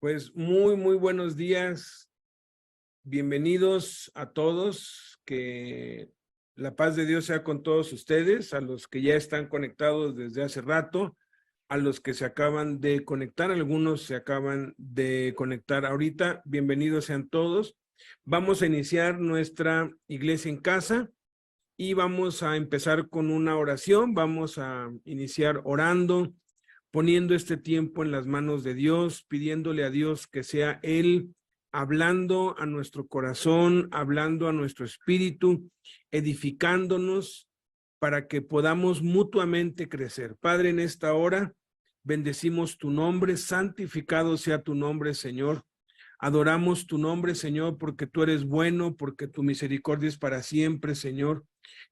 Pues muy buenos días. Bienvenidos a todos. Que la paz de Dios sea con todos ustedes, a los que ya están conectados desde hace rato, a los que se acaban de conectar, algunos se acaban de conectar ahorita. Bienvenidos sean todos. Vamos a iniciar nuestra iglesia en casa y vamos a empezar con una oración. Vamos a iniciar orando, poniendo este tiempo en las manos de Dios, pidiéndole a Dios que sea Él hablando a nuestro corazón, hablando a nuestro espíritu, edificándonos para que podamos mutuamente crecer. Padre, en esta hora bendecimos tu nombre, santificado sea tu nombre, Señor. Adoramos tu nombre, Señor, porque tú eres bueno, porque tu misericordia es para siempre, Señor.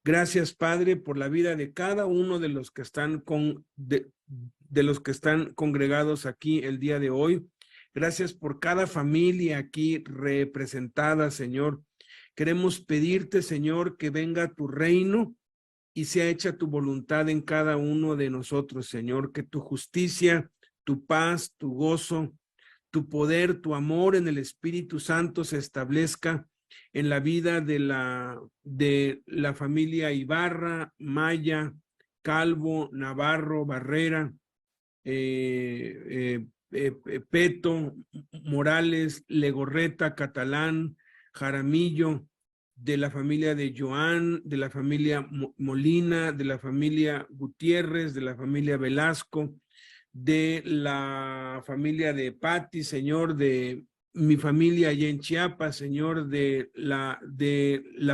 Gracias, Padre, por la vida de cada uno de los que están de los que están congregados aquí el día de hoy. Gracias por cada familia aquí representada, Señor. Queremos pedirte, Señor, que venga tu reino y sea hecha tu voluntad en cada uno de nosotros, Señor. Que tu justicia, tu paz, tu gozo, tu poder, tu amor en el Espíritu Santo se establezca en la vida de la familia Ibarra, Maya, Calvo, Navarro, Barrera, Peto, Morales, Legorreta, Catalán, Jaramillo, de la familia de Joan, de la familia Molina, de la familia Gutiérrez, de la familia Velasco, de la familia de Patti, Señor, de mi familia allá en Chiapas, Señor, de la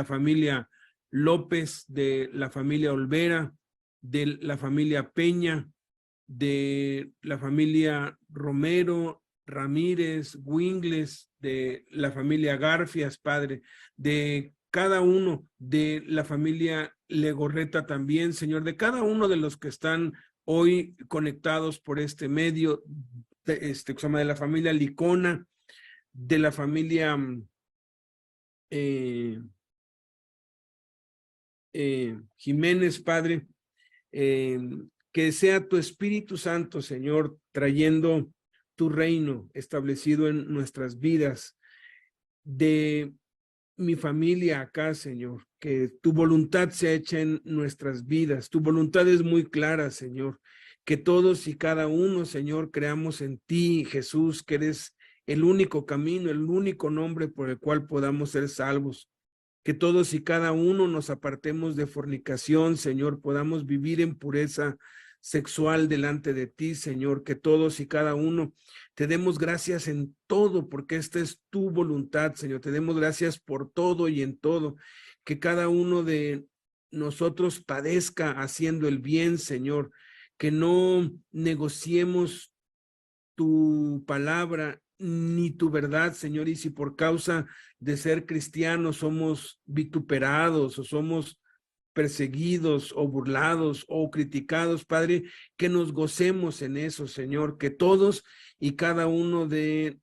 familia López, de la familia Olvera, de la familia Peña, de la familia Romero, Ramírez, Wingles, de la familia Garfias, Padre, de cada uno, de la familia Legorreta también, Señor, de cada uno de los que están hoy conectados por este medio, de la familia Licona, de la familia Jiménez, Padre, que sea tu Espíritu Santo, Señor, trayendo tu reino establecido en nuestras vidas, de mi familia acá, Señor, que tu voluntad sea hecha en nuestras vidas. Tu voluntad es muy clara, Señor, que todos y cada uno, Señor, creamos en ti, Jesús, que eres el único camino, el único nombre por el cual podamos ser salvos. Que todos y cada uno nos apartemos de fornicación, Señor, podamos vivir en pureza sexual delante de ti, Señor, que todos y cada uno te demos gracias en todo, porque esta es tu voluntad, Señor. Te demos gracias por todo y en todo, que cada uno de nosotros padezca haciendo el bien, Señor, que no negociemos tu palabra ni tu verdad, Señor, y si por causa de ser cristianos somos vituperados o somos perseguidos o burlados o criticados, Padre, que nos gocemos en eso, Señor, que todos y cada uno de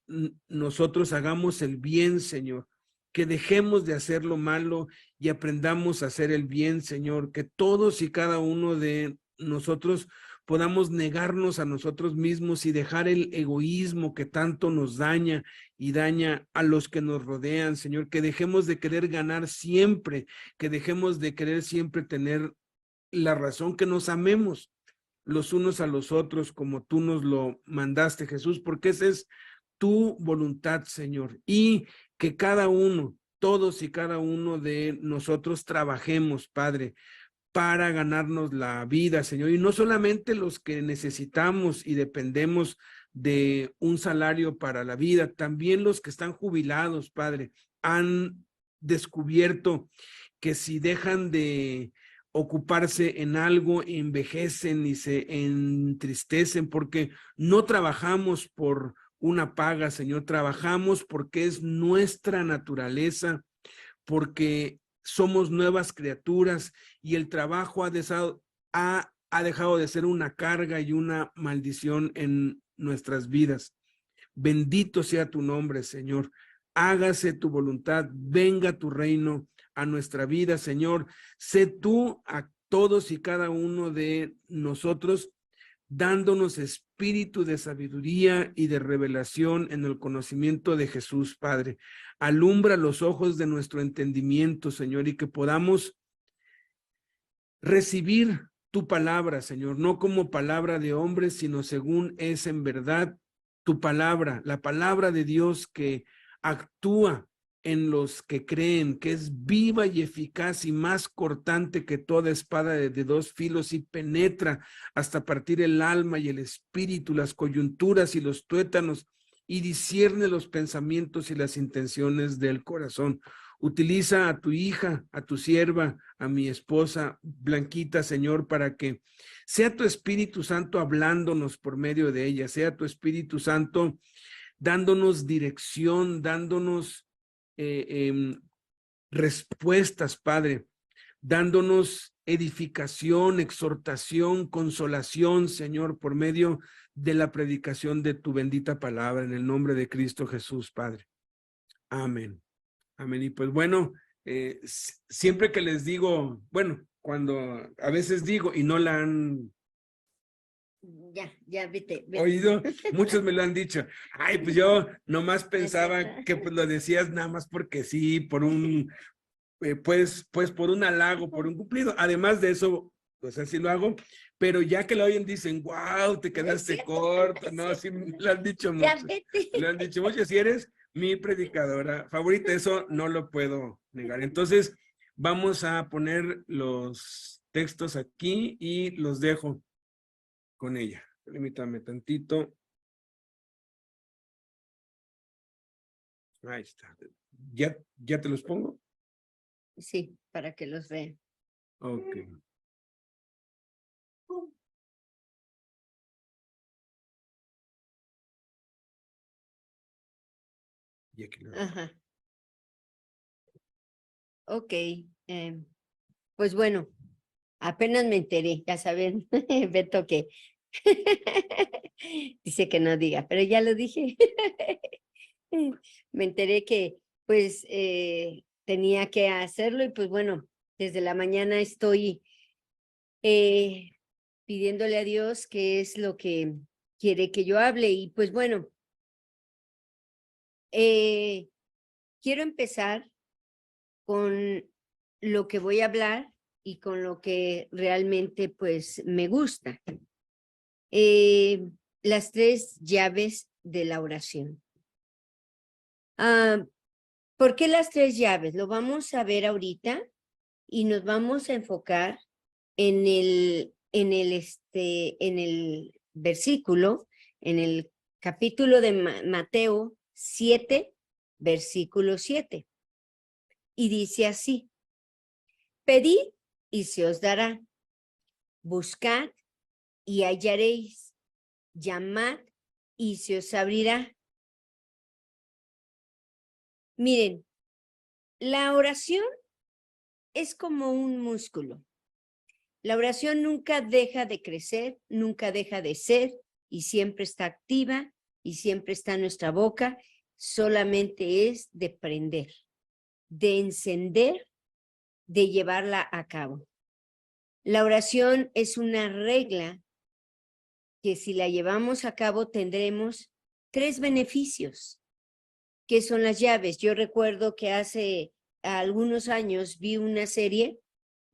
nosotros hagamos el bien, Señor, que dejemos de hacer lo malo y aprendamos a hacer el bien, Señor, que todos y cada uno de nosotros podamos negarnos a nosotros mismos y dejar el egoísmo que tanto nos daña y daña a los que nos rodean, Señor, que dejemos de querer ganar siempre, que dejemos de querer siempre tener la razón, que nos amemos los unos a los otros como tú nos lo mandaste, Jesús, porque esa es tu voluntad, Señor, y que cada uno, todos y cada uno de nosotros trabajemos, Padre, para ganarnos la vida, Señor, y no solamente los que necesitamos y dependemos de un salario para la vida, también los que están jubilados, Padre, han descubierto que si dejan de ocuparse en algo, envejecen y se entristecen porque no trabajamos por una paga, Señor, trabajamos porque es nuestra naturaleza, porque somos nuevas criaturas y el trabajo ha dejado de ser una carga y una maldición en nuestras vidas. Bendito sea tu nombre, Señor. Hágase tu voluntad, venga tu reino a nuestra vida, Señor. Sé tú a todos y cada uno de nosotros dándonos espíritu de sabiduría y de revelación en el conocimiento de Jesús, Padre. Alumbra los ojos de nuestro entendimiento, Señor, y que podamos recibir tu palabra, Señor, no como palabra de hombres, sino según es en verdad tu palabra, la palabra de Dios que actúa en los que creen, que es viva y eficaz y más cortante que toda espada de dos filos y penetra hasta partir el alma y el espíritu, las coyunturas y los tuétanos, y discierne los pensamientos y las intenciones del corazón. Utiliza a tu hija, a tu sierva, a mi esposa Blanquita, Señor, para que sea tu Espíritu Santo hablándonos por medio de ella, sea tu Espíritu Santo dándonos dirección, dándonos respuestas, Padre, dándonos edificación, exhortación, consolación, Señor, por medio de la predicación de tu bendita palabra, en el nombre de Cristo Jesús, Padre. Amén. Amén. Y pues bueno, siempre que les digo, bueno, cuando a veces digo y no la han vete. oído, muchos me lo han dicho. Ay, pues yo nomás pensaba que pues lo decías nada más porque sí, por un, pues por un halago, por un cumplido. Además de eso, pues así lo hago, pero ya que lo oyen dicen, wow, te quedaste corto, no, sí, me lo han dicho mucho. Lo han dicho mucho, si eres mi predicadora favorita, eso no lo puedo negar. Entonces, vamos a poner los textos aquí y los dejo con ella. Permítame tantito. Ahí está. ¿Ya te los pongo? Sí, para que los vean. Ok. Y aquí lo... Ajá. Ok. Pues bueno, apenas me enteré, ya saben, Beto, que dice que no diga, pero ya lo dije. Me enteré que pues tenía que hacerlo y pues bueno, desde la mañana estoy pidiéndole a Dios qué es lo que quiere que yo hable y pues bueno, quiero empezar con lo que voy a hablar y con lo que realmente pues me gusta. Las 3 llaves de la oración. ¿Por qué las 3 llaves? Lo vamos a ver ahorita y nos vamos a enfocar en el versículo, en el capítulo de Mateo 7, versículo 7. Y dice así: pedid y se os dará, buscad y hallaréis, llamad y se os abrirá. Miren, la oración es como un músculo. La oración nunca deja de crecer, nunca deja de ser y siempre está activa y siempre está en nuestra boca. Solamente es de prender, de encender, de llevarla a cabo. La oración es una regla que si la llevamos a cabo tendremos 3 beneficios, que son las llaves. Yo recuerdo que hace algunos años vi una serie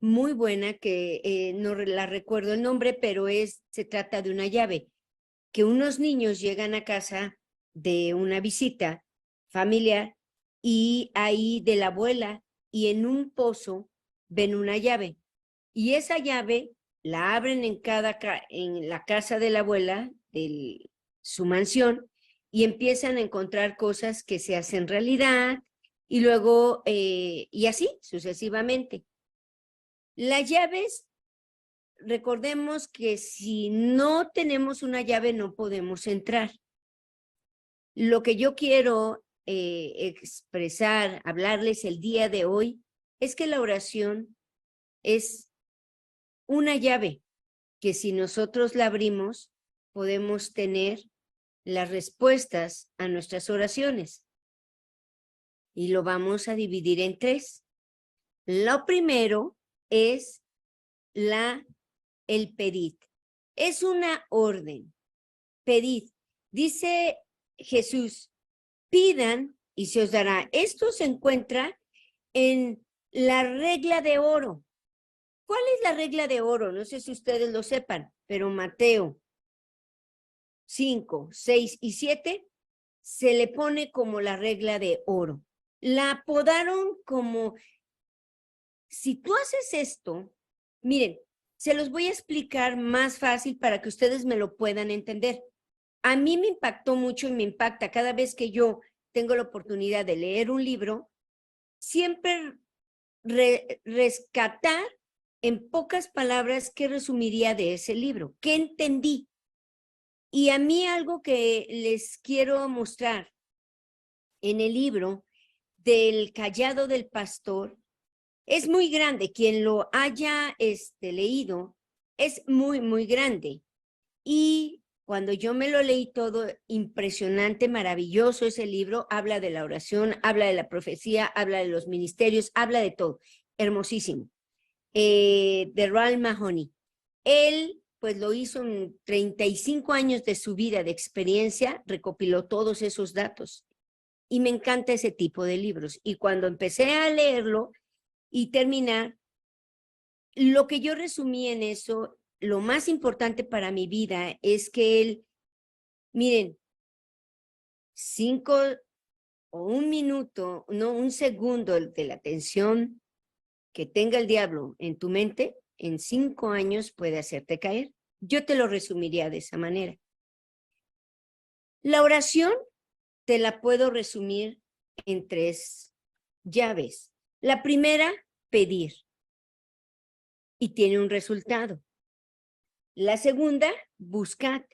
muy buena que no la recuerdo el nombre, pero se trata de una llave, que unos niños llegan a casa de una visita familiar y ahí de la abuela y en un pozo ven una llave y esa llave la abren en la casa de la abuela, de su mansión, y empiezan a encontrar cosas que se hacen realidad y luego, y así sucesivamente. Las llaves, recordemos que si no tenemos una llave no podemos entrar. Lo que yo quiero expresar, hablarles el día de hoy, es que la oración es una llave que si nosotros la abrimos, podemos tener las respuestas a nuestras oraciones. Y lo vamos a dividir en 3. Lo primero es el pedir. Es una orden. Pedid. Dice Jesús, pidan y se os dará. Esto se encuentra en la regla de oro. ¿Cuál es la regla de oro? No sé si ustedes lo sepan, pero Mateo 5, 6 y 7 se le pone como la regla de oro. La apodaron como, si tú haces esto, miren, se los voy a explicar más fácil para que ustedes me lo puedan entender. A mí me impactó mucho y me impacta cada vez que yo tengo la oportunidad de leer un libro, siempre rescatar en pocas palabras qué resumiría de ese libro, qué entendí. Y a mí algo que les quiero mostrar en el libro del Cayado del Pastor es muy grande. Quien lo haya leído es muy, muy grande. Y cuando yo me lo leí todo, impresionante, maravilloso ese libro, habla de la oración, habla de la profecía, habla de los ministerios, habla de todo, hermosísimo. De Ralph Mahoney. Él, pues lo hizo en 35 años de su vida de experiencia, recopiló todos esos datos. Y me encanta ese tipo de libros. Y cuando empecé a leerlo y terminar, lo que yo resumí en eso, lo más importante para mi vida es que él, miren, 5 o 1 minuto, no, 1 segundo de la atención que tenga el diablo en tu mente, en 5 años puede hacerte caer. Yo te lo resumiría de esa manera. La oración te la puedo resumir en 3 llaves. La primera, pedir. Y tiene un resultado. La segunda, buscar.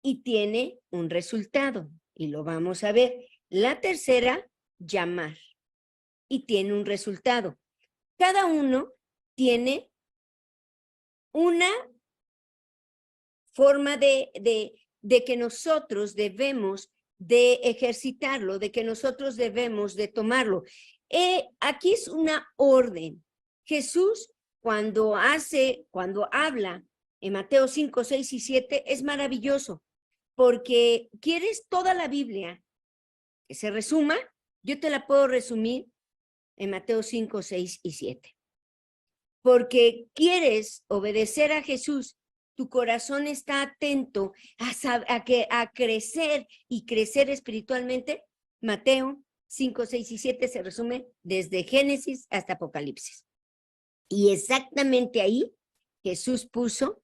Y tiene un resultado. Y lo vamos a ver. La tercera, llamar. Y tiene un resultado. Cada uno tiene una forma de que nosotros debemos de ejercitarlo, de que nosotros debemos de tomarlo. Aquí es una orden. Jesús, cuando habla en Mateo 5, 6 y 7, es maravilloso, porque quieres toda la Biblia que se resuma, yo te la puedo resumir en Mateo 5, 6 y 7. Porque quieres obedecer a Jesús, tu corazón está atento a crecer y crecer espiritualmente. Mateo 5, 6 y 7 se resume desde Génesis hasta Apocalipsis. Y exactamente ahí Jesús puso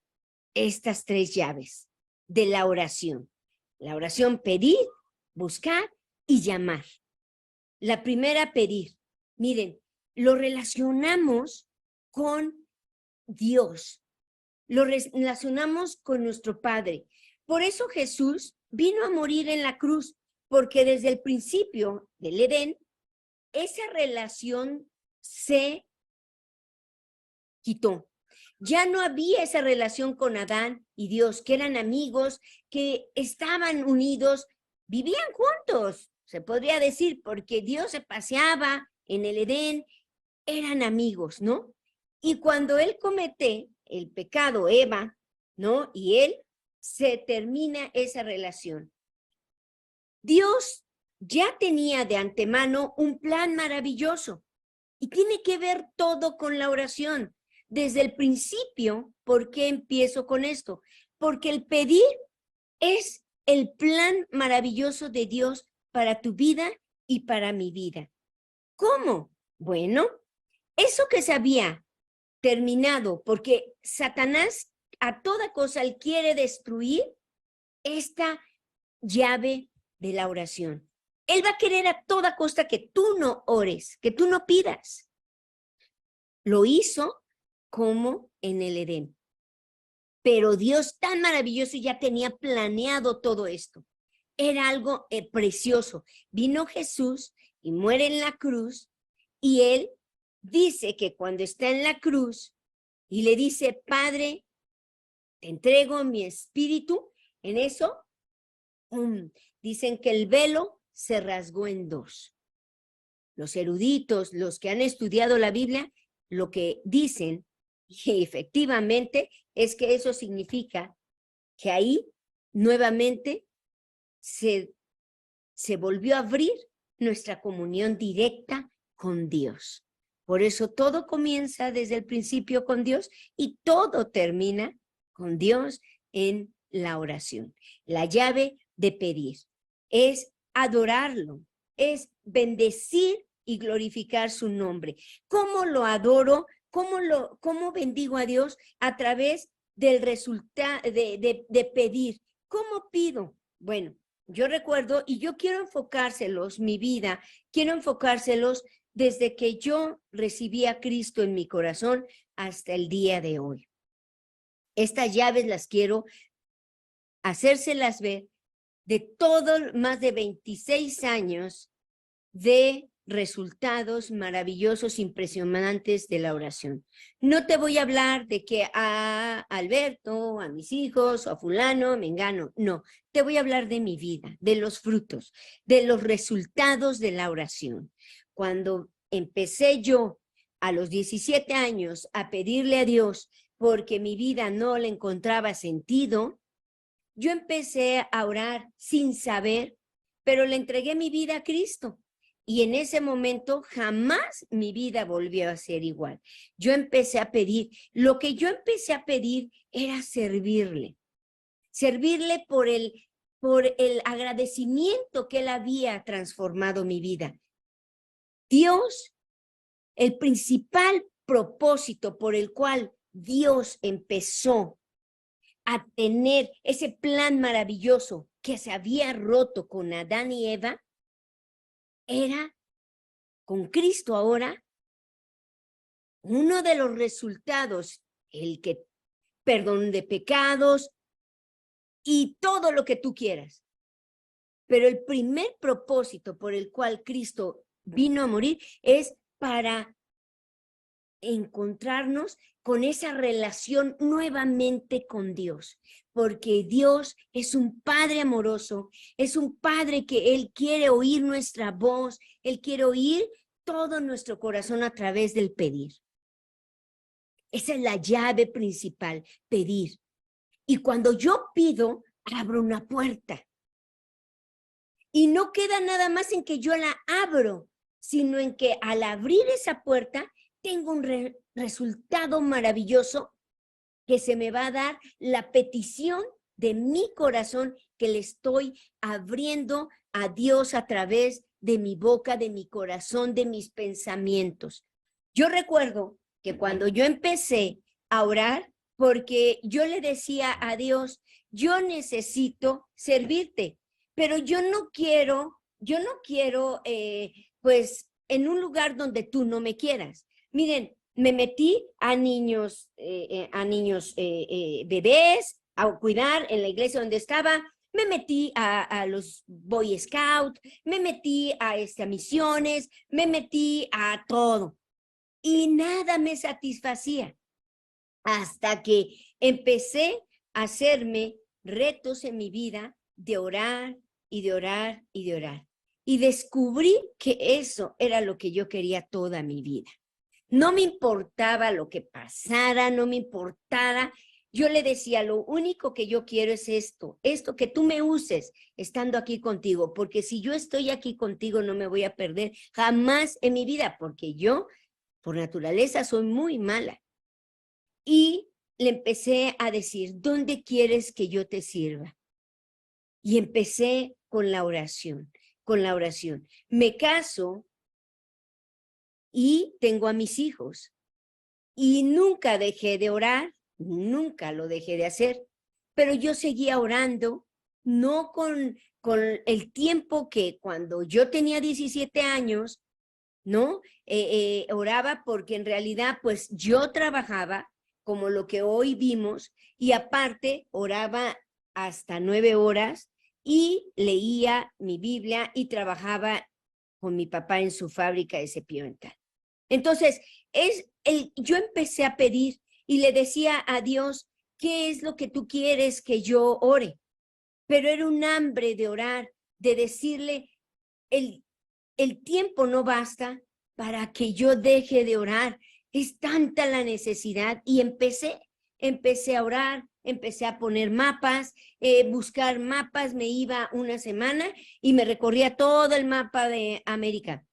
estas 3 llaves de la oración. La oración, pedir, buscar y llamar. La primera, pedir. Miren, lo relacionamos con Dios, lo relacionamos con nuestro Padre. Por eso Jesús vino a morir en la cruz, porque desde el principio del Edén, esa relación se quitó. Ya no había esa relación con Adán y Dios, que eran amigos, que estaban unidos, vivían juntos, se podría decir, porque Dios se paseaba en el Edén, eran amigos, ¿no? Y cuando él comete el pecado, Eva, ¿no? Y él, se termina esa relación. Dios ya tenía de antemano un plan maravilloso y tiene que ver todo con la oración. Desde el principio, ¿por qué empiezo con esto? Porque el pedir es el plan maravilloso de Dios para tu vida y para mi vida. ¿Cómo? Bueno, eso que se había terminado, porque Satanás a toda cosa él quiere destruir esta llave de la oración. Él va a querer a toda costa que tú no ores, que tú no pidas. Lo hizo como en el Edén. Pero Dios tan maravilloso ya tenía planeado todo esto. Era algo precioso. Vino Jesús y muere en la cruz y él dice que cuando está en la cruz y le dice, Padre, te entrego mi espíritu, en eso, dicen que el velo se rasgó en 2. Los eruditos, los que han estudiado la Biblia, lo que dicen Y efectivamente es que eso significa que ahí nuevamente se volvió a abrir nuestra comunión directa con Dios. Por eso todo comienza desde el principio con Dios y todo termina con Dios en la oración. La llave de pedir es adorarlo, es bendecir y glorificar su nombre. ¿Cómo lo adoro? ¿Cómo bendigo a Dios? A través del resultado de pedir. ¿Cómo pido? Bueno, yo recuerdo, y yo quiero enfocárselos, mi vida, quiero enfocárselos desde que yo recibí a Cristo en mi corazón hasta el día de hoy. Estas llaves las quiero hacérselas ver de todos más de 26 años de resultados maravillosos, impresionantes de la oración. No te voy a hablar de que a Alberto, a mis hijos, o a fulano, mengano, no. Te voy a hablar de mi vida, de los frutos, de los resultados de la oración. Cuando empecé yo a los 17 años a pedirle a Dios porque mi vida no le encontraba sentido, yo empecé a orar sin saber, pero le entregué mi vida a Cristo. Y en ese momento jamás mi vida volvió a ser igual. Yo empecé a pedir, lo que yo empecé a pedir era servirle por el agradecimiento que él había transformado mi vida. Dios, el principal propósito por el cual Dios empezó a tener ese plan maravilloso que se había roto con Adán y Eva, era con Cristo ahora, uno de los resultados, el que perdón de pecados y todo lo que tú quieras. Pero el primer propósito por el cual Cristo vino a morir es para encontrarnos con esa relación nuevamente con Dios, porque Dios es un Padre amoroso, es un Padre que Él quiere oír nuestra voz, Él quiere oír todo nuestro corazón a través del pedir. Esa es la llave principal, pedir. Y cuando yo pido, abro una puerta. Y no queda nada más en que yo la abro, sino en que al abrir esa puerta, tengo un resultado maravilloso que se me va a dar la petición de mi corazón que le estoy abriendo a Dios a través de mi boca, de mi corazón, de mis pensamientos. Yo recuerdo que cuando yo empecé a orar, porque yo le decía a Dios, yo necesito servirte, pero yo no quiero, pues, en un lugar donde tú no me quieras. Miren, me metí a niños bebés, a cuidar en la iglesia donde estaba, me metí a los Boy Scout, me metí a misiones, me metí a todo. Y nada me satisfacía hasta que empecé a hacerme retos en mi vida de orar y de orar y de orar. Y descubrí que eso era lo que yo quería toda mi vida. No me importaba lo que pasara, no me importara. Yo le decía, lo único que yo quiero es esto que tú me uses estando aquí contigo, porque si yo estoy aquí contigo no me voy a perder jamás en mi vida, porque yo, por naturaleza, soy muy mala. Y le empecé a decir, ¿dónde quieres que yo te sirva? Y empecé con la oración, Me caso y tengo a mis hijos. Y nunca dejé de orar, nunca lo dejé de hacer, pero yo seguía orando, no con el tiempo que cuando yo tenía 17 años, ¿no? Oraba porque en realidad, pues yo trabajaba como lo que hoy vimos y aparte oraba hasta 9 horas y leía mi Biblia y trabajaba con mi papá en su fábrica de cepillo dental. Entonces, yo empecé a pedir y le decía a Dios, ¿qué es lo que tú quieres que yo ore? Pero era un hambre de orar, de decirle, el tiempo no basta para que yo deje de orar. Es tanta la necesidad y empecé a orar, empecé a poner mapas, buscar mapas, me iba una semana y me recorría todo el mapa de América.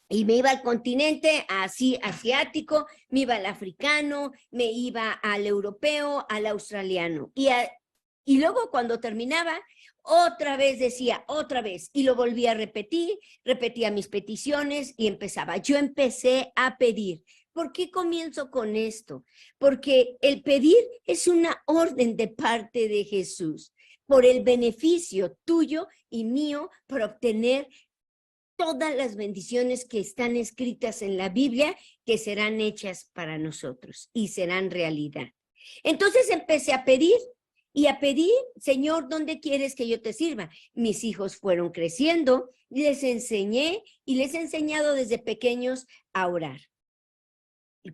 Y me iba al continente así asiático, me iba al africano, me iba al europeo, al australiano. Y luego cuando terminaba, otra vez decía, otra vez, y lo volví a repetir, repetía mis peticiones y empezaba. Yo empecé a pedir. ¿Por qué comienzo con esto? Porque el pedir es una orden de parte de Jesús por el beneficio tuyo y mío por obtener todas las bendiciones que están escritas en la Biblia que serán hechas para nosotros y serán realidad. Entonces empecé a pedir y a pedir, Señor, ¿dónde quieres que yo te sirva? Mis hijos fueron creciendo, les enseñé y les he enseñado desde pequeños a orar.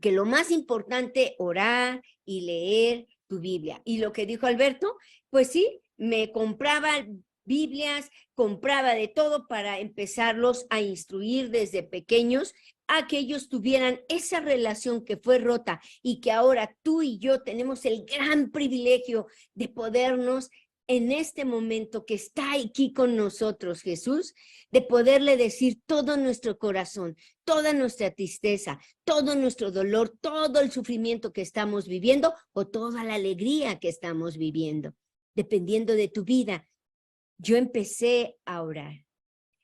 Que lo más importante, orar y leer tu Biblia. Y lo que dijo Alberto, pues sí, me compraba Biblias, compraba de todo para empezarlos a instruir desde pequeños a que ellos tuvieran esa relación que fue rota y que ahora tú y yo tenemos el gran privilegio de podernos en este momento que está aquí con nosotros, Jesús, de poderle decir todo nuestro corazón, toda nuestra tristeza, todo nuestro dolor, todo el sufrimiento que estamos viviendo o toda la alegría que estamos viviendo, dependiendo de tu vida. Yo empecé a orar.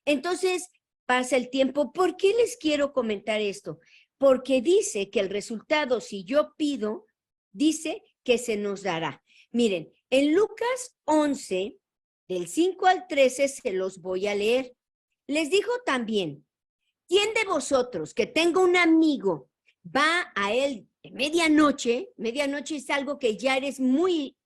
Entonces pasa el tiempo. ¿Por qué les quiero comentar esto? Porque dice que el resultado, si yo pido, dice que se nos dará. Miren, en Lucas 11, del 5 al 13, se los voy a leer. Les dijo también, ¿quién de vosotros que tenga un amigo va a él de medianoche? Medianoche es algo que ya eres muy,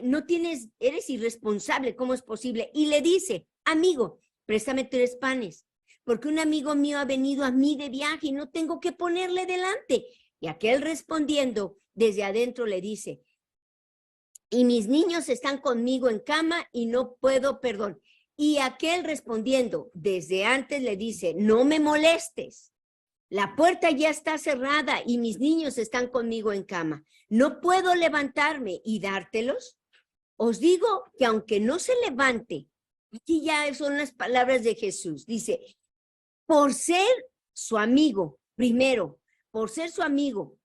no tienes, eres irresponsable, ¿cómo es posible? Y le dice, amigo, préstame 3 panes, porque un amigo mío ha venido a mí de viaje y no tengo que ponerle delante. Y aquel respondiendo desde adentro le dice, y mis niños están conmigo en cama y no puedo, perdón. Y aquel respondiendo desde antes le dice, no me molestes. La puerta ya está cerrada y mis niños están conmigo en cama. ¿No puedo levantarme y dártelos? Os digo que aunque no se levante, aquí ya son las palabras de Jesús. Dice, por ser su amigo, primero, por ser su amigo.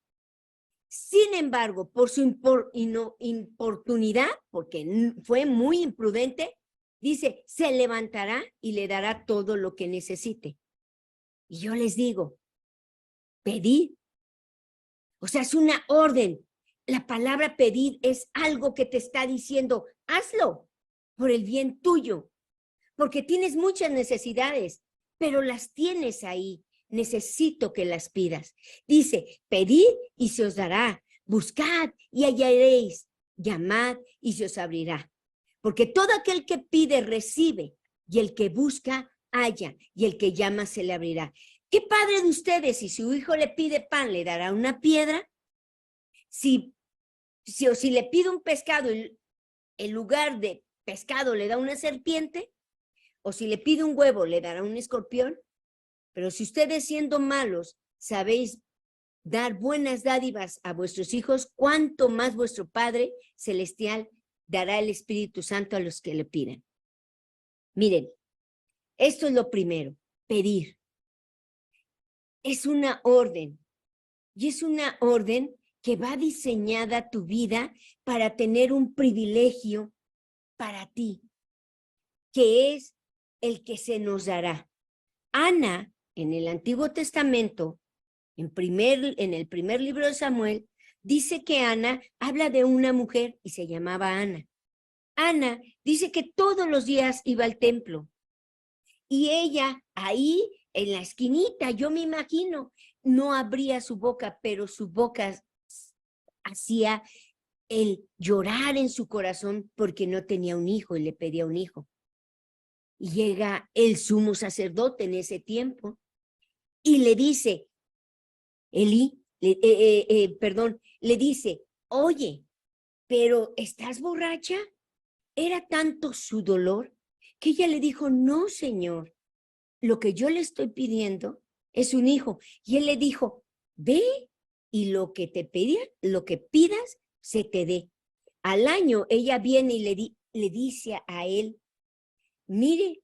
Sin embargo, por su importunidad, porque fue muy imprudente, dice, se levantará y le dará todo lo que necesite. Y yo les digo, pedid. O sea, es una orden. La palabra pedir es algo que te está diciendo, hazlo por el bien tuyo, porque tienes muchas necesidades, pero las tienes ahí. Necesito que las pidas. Dice, pedid y se os dará, buscad y hallaréis, llamad y se os abrirá. Porque todo aquel que pide recibe, y el que busca halla, y el que llama se le abrirá. ¿Qué padre de ustedes, si su hijo le pide pan, le dará una piedra? Si le pide un pescado, en lugar de pescado le da una serpiente, o si le pide un huevo, le dará un escorpión. Pero si ustedes siendo malos sabéis dar buenas dádivas a vuestros hijos, cuánto más vuestro Padre Celestial dará el Espíritu Santo a los que le pidan. Miren, esto es lo primero, pedir. Es una orden, y es una orden que va diseñada tu vida para tener un privilegio para ti, que es el que se nos dará. Ana, en el Antiguo Testamento, en el primer libro de Samuel, dice que Ana habla de una mujer y se llamaba Ana. Ana dice que todos los días iba al templo y ella ahí en la esquinita, yo me imagino, no abría su boca, pero su boca hacía el llorar en su corazón porque no tenía un hijo y le pedía un hijo. Y llega el sumo sacerdote en ese tiempo y le dice, le dice, oye, pero ¿estás borracha? Era tanto su dolor que ella le dijo, no, Señor, lo que yo le estoy pidiendo es un hijo. Y él le dijo, ve y lo que pidas, se te dé. Al año ella viene y le dice a él, mire,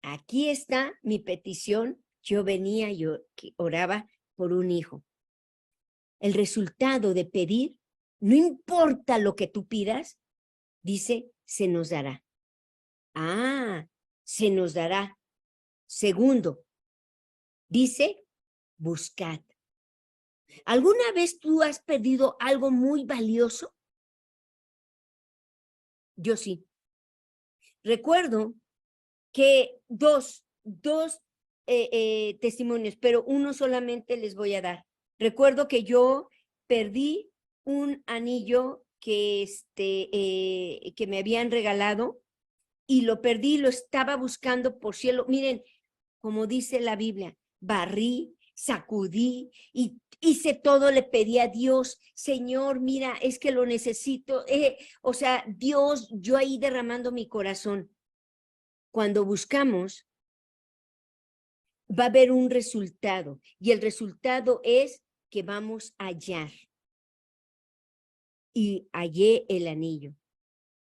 aquí está mi petición. Yo venía, yo oraba por un hijo. El resultado de pedir, no importa lo que tú pidas, dice, se nos dará. Ah, se nos dará. Segundo, dice, buscad. ¿Alguna vez tú has perdido algo muy valioso? Yo sí. Recuerdo que dos testimonios, pero uno solamente les voy a dar. Recuerdo que yo perdí un anillo que me habían regalado y lo perdí, lo estaba buscando por cielo. Miren, como dice la Biblia, barrí, sacudí y hice todo, le pedí a Dios, Señor, mira, es que lo necesito. O sea, Dios, yo ahí derramando mi corazón. Cuando buscamos, va a haber un resultado y el resultado es que vamos a hallar. Y hallé el anillo.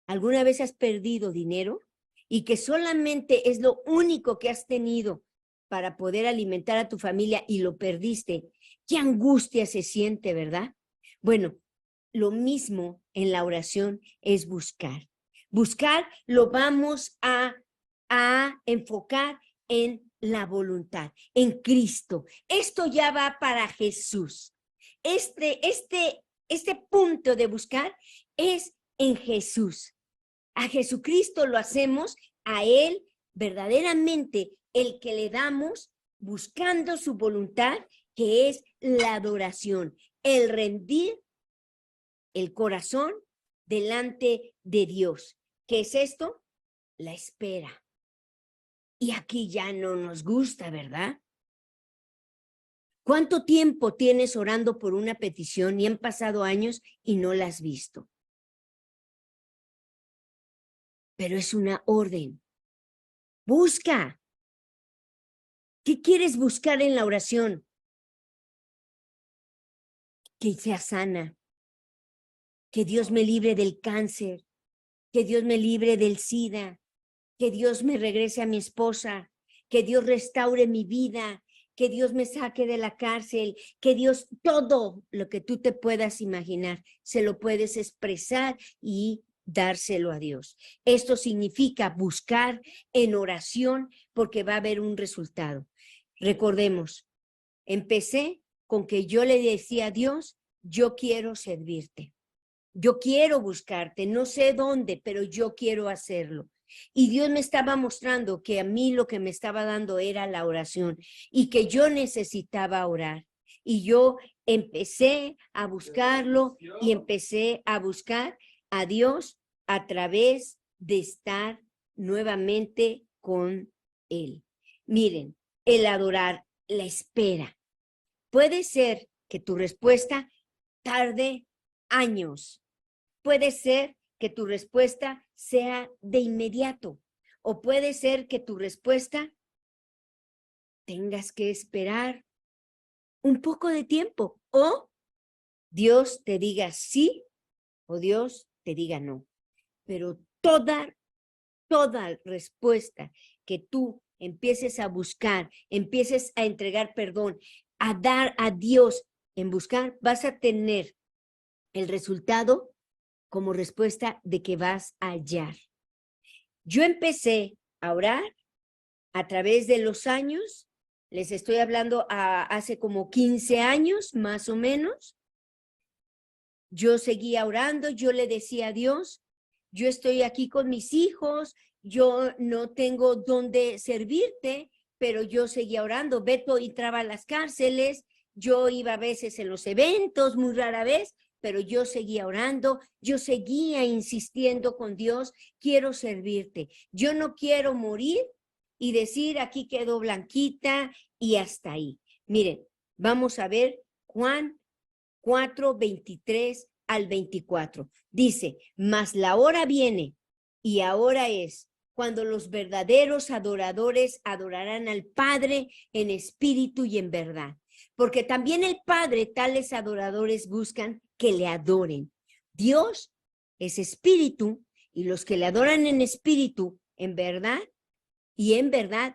¿Alguna vez has perdido dinero y que solamente es lo único que has tenido para poder alimentar a tu familia y lo perdiste? Qué angustia se siente, ¿verdad? Bueno, lo mismo en la oración es buscar. Buscar lo vamos a enfocar en la voluntad, en Cristo. Esto ya va para Jesús. Este punto de buscar es en Jesús. A Jesucristo lo hacemos, a Él verdaderamente el que le damos buscando su voluntad, que es la adoración, el rendir el corazón delante de Dios. ¿Qué es esto? La espera. Y aquí ya no nos gusta, ¿verdad? ¿Cuánto tiempo tienes orando por una petición y han pasado años y no la has visto? Pero es una orden. Busca. ¿Qué quieres buscar en la oración? Que sea sana. Que Dios me libre del cáncer. Que Dios me libre del SIDA. Que Dios me regrese a mi esposa. Que Dios restaure mi vida. Que Dios me saque de la cárcel. Que Dios, todo lo que tú te puedas imaginar, se lo puedes expresar y dárselo a Dios. Esto significa buscar en oración porque va a haber un resultado. Recordemos, empecé con que yo le decía a Dios, yo quiero servirte, yo quiero buscarte, no sé dónde, pero yo quiero hacerlo. Y Dios me estaba mostrando que a mí lo que me estaba dando era la oración y que yo necesitaba orar. Y yo empecé a buscarlo y empecé a buscar a Dios a través de estar nuevamente con Él. Miren, el adorar, la espera. Puede ser que tu respuesta tarde años. Puede ser que tu respuesta sea de inmediato. O puede ser que tu respuesta tengas que esperar un poco de tiempo. O Dios te diga sí o Dios te diga no. Pero toda respuesta que tú empieces a buscar, empieces a entregar perdón, a dar a Dios en buscar, vas a tener el resultado como respuesta de que vas a hallar. Yo empecé a orar a través de los años, les estoy hablando hace como 15 años, más o menos. Yo seguía orando, yo le decía a Dios, yo estoy aquí con mis hijos, yo no tengo dónde servirte, pero yo seguía orando. Beto entraba a las cárceles, yo iba a veces en los eventos, muy rara vez, pero yo seguía orando, yo seguía insistiendo con Dios, quiero servirte. Yo no quiero morir y decir, aquí quedó blanquita y hasta ahí. Miren, vamos a ver Juan 4, 23 al 24. Dice, mas la hora viene y ahora es cuando los verdaderos adoradores adorarán al Padre en espíritu y en verdad. porque también el Padre, tales adoradores buscan que le adoren. Dios es espíritu y los que le adoran en espíritu, en verdad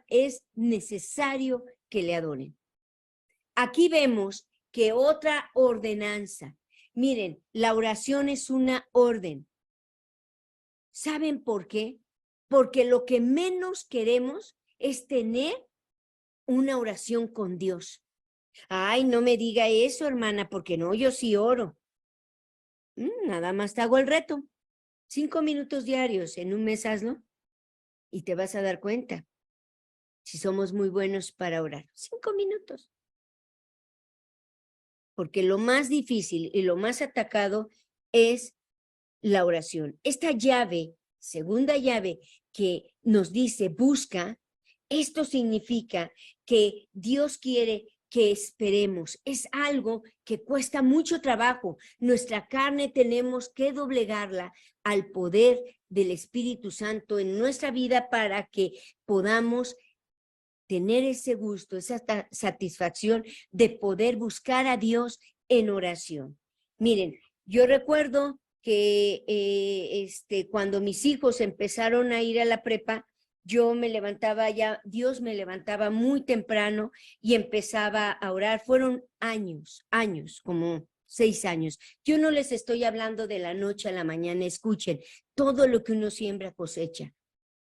es necesario que le adoren. Aquí vemos que otra ordenanza. Miren, la oración es una orden. ¿Saben por qué? Porque lo que menos queremos es tener una oración con Dios. Ay, no me diga eso, hermana, porque no, yo sí oro. Nada más te hago el reto. 5 minutos diarios, en un mes hazlo y te vas a dar cuenta si somos muy buenos para orar. 5 minutos. Porque lo más difícil y lo más atacado es la oración. Esta llave, segunda llave que nos dice busca, esto significa que Dios quiere que esperemos. Es algo que cuesta mucho trabajo. Nuestra carne tenemos que doblegarla al poder del Espíritu Santo en nuestra vida para que podamos tener ese gusto, esa satisfacción de poder buscar a Dios en oración. Miren, yo recuerdo que cuando mis hijos empezaron a ir a la prepa, yo me levantaba ya, Dios me levantaba muy temprano y empezaba a orar. Fueron años, como 6 años. Yo no les estoy hablando de la noche a la mañana, escuchen, todo lo que uno siembra cosecha.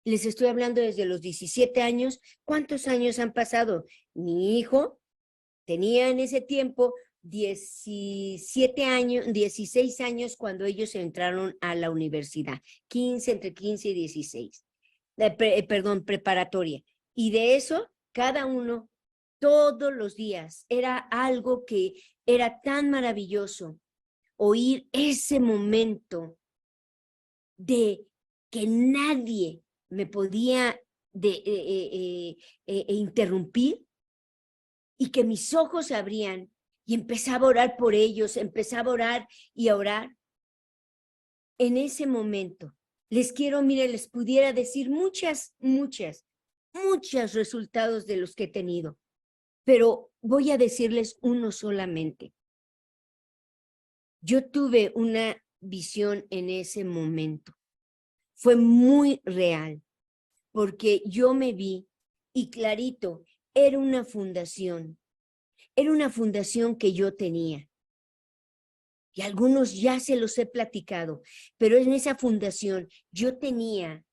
Les estoy hablando desde los 17 años. ¿Cuántos años han pasado? Mi hijo tenía en ese tiempo 17 años, 16 años cuando ellos entraron a la universidad. Entre 15 y 16. Preparatoria. Y de eso, cada uno, todos los días, era algo que era tan maravilloso. Oír ese momento de que nadie me podía interrumpir y que mis ojos se abrían y empezaba a orar por ellos, empezaba a orar y a orar. En ese momento, les pudiera decir muchos resultados de los que he tenido, pero voy a decirles uno solamente. Yo tuve una visión en ese momento. Fue muy real, porque yo me vi y clarito, era una fundación que yo tenía. Y algunos ya se los he platicado, pero en esa fundación yo tenía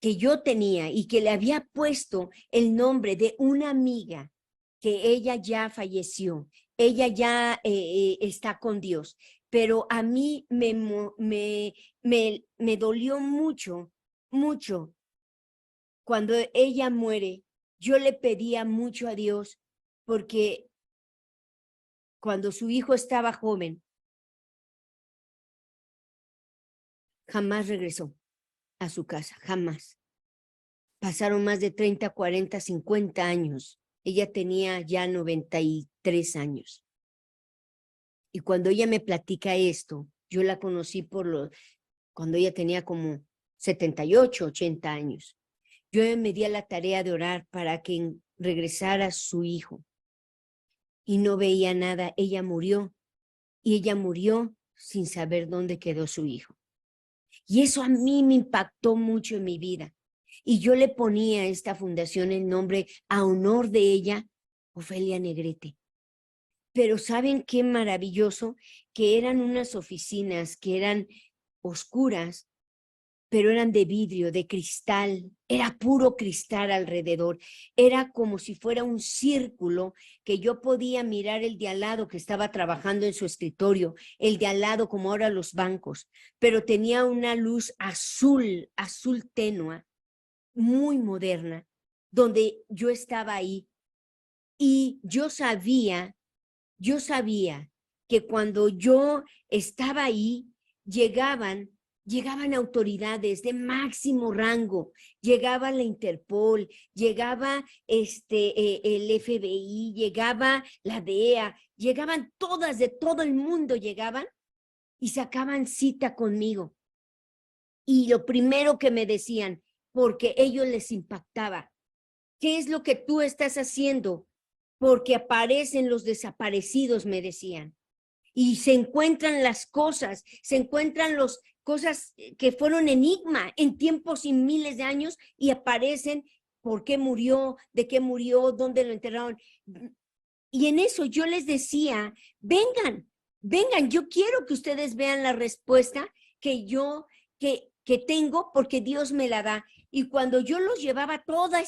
y que le había puesto el nombre de una amiga que ella ya falleció, ella ya está con Dios, pero a mí me dolió mucho cuando ella muere. Yo le pedía mucho a Dios porque cuando su hijo estaba joven, jamás regresó a su casa, jamás. Pasaron más de 30, 40, 50 años. Ella tenía ya 93 años. Y cuando ella me platica esto, yo la conocí cuando ella tenía como 78, 80 años. Yo me di a la tarea de orar para que regresara su hijo. Y no veía nada. Ella murió. Y ella murió sin saber dónde quedó su hijo. Y eso a mí me impactó mucho en mi vida. Y yo le ponía a esta fundación el nombre a honor de ella, Ofelia Negrete. Pero ¿saben qué maravilloso? Que eran unas oficinas que eran oscuras, pero eran de vidrio, de cristal. Era puro cristal alrededor. Era como si fuera un círculo que yo podía mirar el de al lado que estaba trabajando en su escritorio, el de al lado como ahora los bancos, pero tenía una luz azul tenue, muy moderna, donde yo estaba ahí. Y yo sabía que cuando yo estaba ahí, llegaban autoridades de máximo rango, llegaba la Interpol, llegaba el FBI, llegaba la DEA, llegaban todas de todo el mundo, llegaban y sacaban cita conmigo. Y lo primero que me decían, porque ellos les impactaba, ¿qué es lo que tú estás haciendo porque aparecen los desaparecidos, me decían. Y se encuentran las cosas, se encuentran las cosas que fueron enigma en tiempos y miles de años y aparecen por qué murió, de qué murió, dónde lo enterraron. Y en eso yo les decía, vengan, yo quiero que ustedes vean la respuesta que yo, que tengo, porque Dios me la da. Y cuando yo los llevaba toda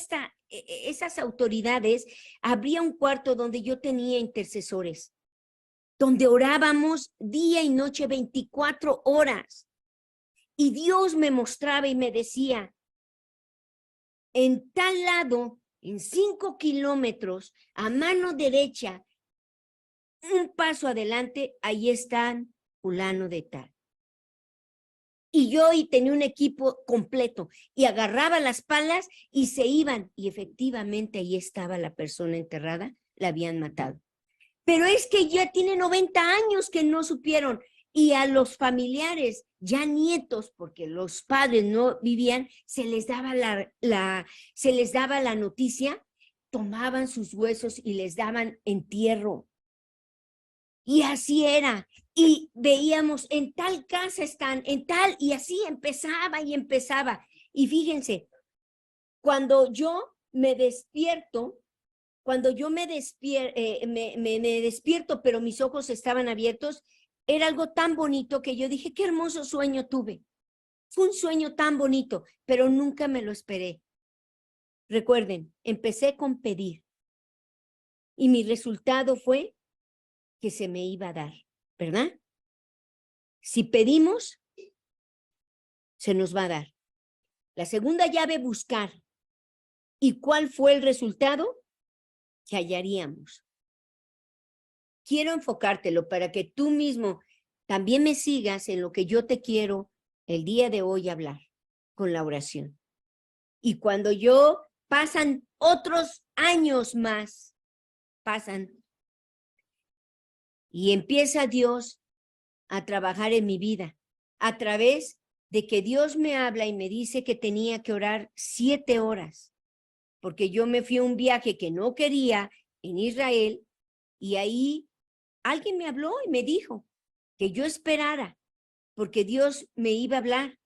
esas autoridades, habría un cuarto donde yo tenía intercesores, donde orábamos día y noche 24 horas. Y Dios me mostraba y me decía, en tal lado, en 5 kilómetros, a mano derecha, un paso adelante, ahí están fulano de tal. Y yo tenía un equipo completo y agarraba las palas y se iban. Y efectivamente ahí estaba la persona enterrada, la habían matado. Pero es que ya tiene 90 años que no supieron. Y a los familiares, ya nietos, porque los padres no vivían, se les daba la noticia, tomaban sus huesos y les daban entierro. Y así era. Y veíamos, en tal casa están, en tal, y así empezaba y empezaba. Y fíjense, cuando yo me despierto, me despierto, pero mis ojos estaban abiertos, era algo tan bonito que yo dije, qué hermoso sueño tuve. Fue un sueño tan bonito, pero nunca me lo esperé. Recuerden, empecé con pedir. Y mi resultado fue que se me iba a dar, ¿verdad? Si pedimos, se nos va a dar. La segunda llave, buscar. ¿Y cuál fue el resultado? Que hallaríamos. Quiero enfocártelo para que tú mismo también me sigas en lo que yo te quiero el día de hoy hablar con la oración. Y cuando pasan otros años más, y empieza Dios a trabajar en mi vida a través de que Dios me habla y me dice que tenía que orar 7 horas, porque yo me fui a un viaje que no quería en Israel y ahí alguien me habló y me dijo que yo esperara, porque Dios me iba a hablar,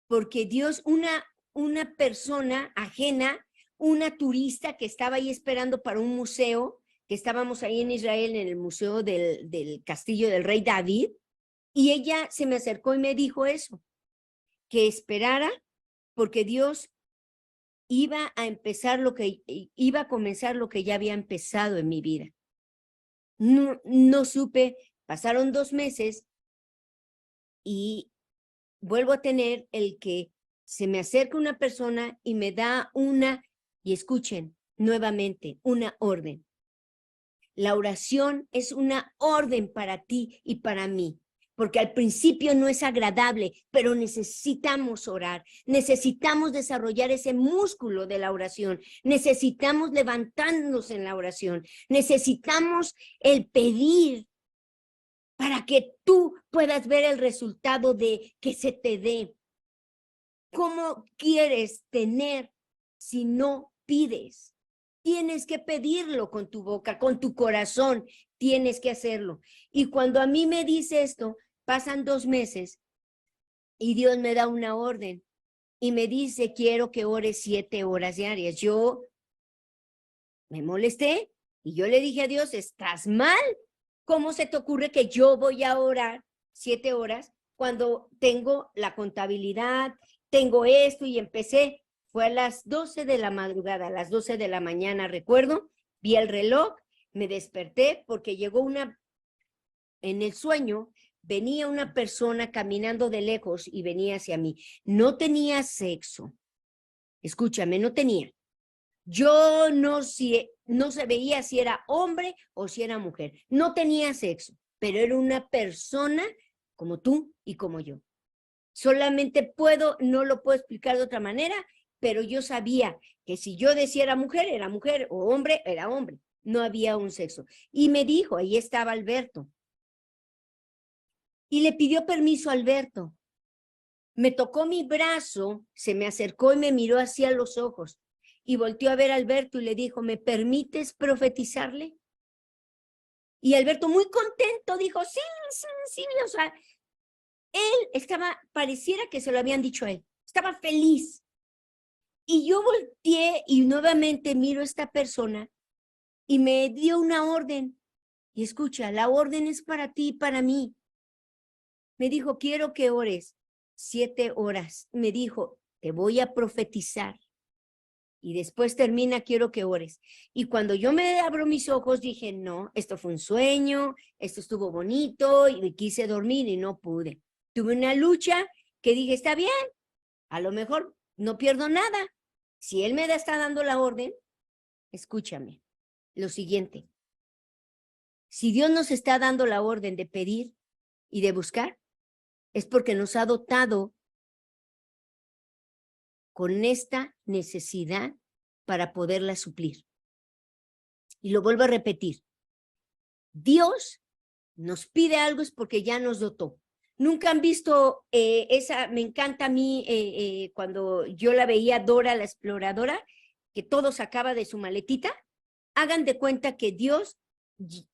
porque Dios, una persona ajena, una turista que estaba ahí esperando para un museo, que estábamos ahí en Israel, en el museo del castillo del rey David, y ella se me acercó y me dijo eso, que esperara, porque Dios iba a comenzar lo que ya había empezado en mi vida. No supe, pasaron 2 meses y vuelvo a tener el que se me acerca una persona y me da y escuchen nuevamente, una orden. La oración es una orden para ti y para mí, porque al principio no es agradable, pero necesitamos orar, necesitamos desarrollar ese músculo de la oración, necesitamos levantarnos en la oración, necesitamos el pedir para que tú puedas ver el resultado de que se te dé. ¿Cómo quieres tener si no pides? Tienes que pedirlo con tu boca, con tu corazón, tienes que hacerlo. Y cuando a mí me dice esto, pasan 2 meses y Dios me da una orden y me dice, quiero que ores 7 horas diarias. Yo me molesté y yo le dije a Dios, ¿estás mal? ¿Cómo se te ocurre que yo voy a orar 7 horas cuando tengo la contabilidad, tengo esto? Y empecé, fue a las 12 de la madrugada, a las 12 de la mañana, recuerdo, vi el reloj, me desperté porque llegó en el sueño, venía una persona caminando de lejos y venía hacia mí. No tenía sexo, escúchame, no tenía. Yo no se veía si era hombre o si era mujer. No tenía sexo, pero era una persona como tú y como yo. Solamente no lo puedo explicar de otra manera, pero yo sabía que si yo decía era mujer, o hombre, era hombre. No había un sexo. Y me dijo, ahí estaba Alberto. Y le pidió permiso a Alberto. Me tocó mi brazo, se me acercó y me miró hacia los ojos. y volteó a ver a Alberto y le dijo, ¿me permites profetizarle? Y Alberto muy contento dijo, sí, sí, sí, o sea, él estaba, pareciera que se lo habían dicho a él, estaba feliz. Y yo volteé y nuevamente miro a esta persona y me dio una orden. Y escucha, la orden es para ti y para mí. Me dijo, quiero que ores 7 horas. Me dijo, te voy a profetizar. Y después termina, quiero que ores. Y cuando yo me abro mis ojos, dije, no, esto fue un sueño, esto estuvo bonito, y me quise dormir y no pude. Tuve una lucha que dije, está bien, a lo mejor no pierdo nada. Si él me está dando la orden, escúchame, lo siguiente. Si Dios nos está dando la orden de pedir y de buscar, es porque nos ha dotado con esta necesidad para poderla suplir. Y lo vuelvo a repetir. Dios nos pide algo es porque ya nos dotó. Nunca han visto esa, me encanta a mí cuando yo la veía Dora la exploradora, que todo sacaba de su maletita. Hagan de cuenta que Dios,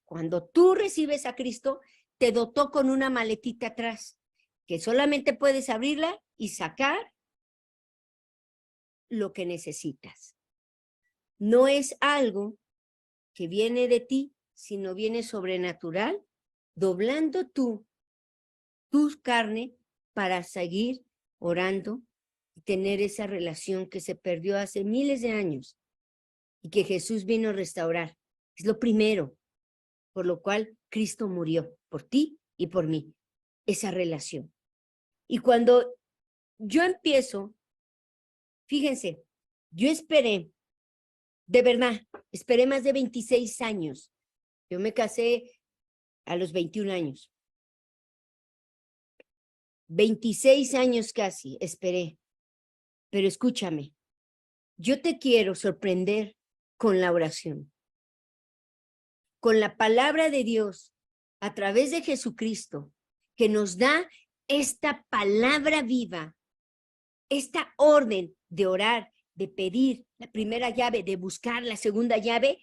cuando tú recibes a Cristo, te dotó con una maletita atrás, que solamente puedes abrirla y sacar lo que necesitas. No es algo que viene de ti, sino viene sobrenatural, doblando tu carne para seguir orando y tener esa relación que se perdió hace miles de años y que Jesús vino a restaurar. Es lo primero, por lo cual Cristo murió por ti y por mí, esa relación. Y cuando yo empiezo, fíjense, yo esperé, de verdad, esperé más de 26 años. Yo me casé a los 21 años. 26 años casi esperé. Pero escúchame, yo te quiero sorprender con la oración, con la palabra de Dios a través de Jesucristo, que nos da esta palabra viva, esta orden de orar, de pedir, la primera llave, de buscar la segunda llave.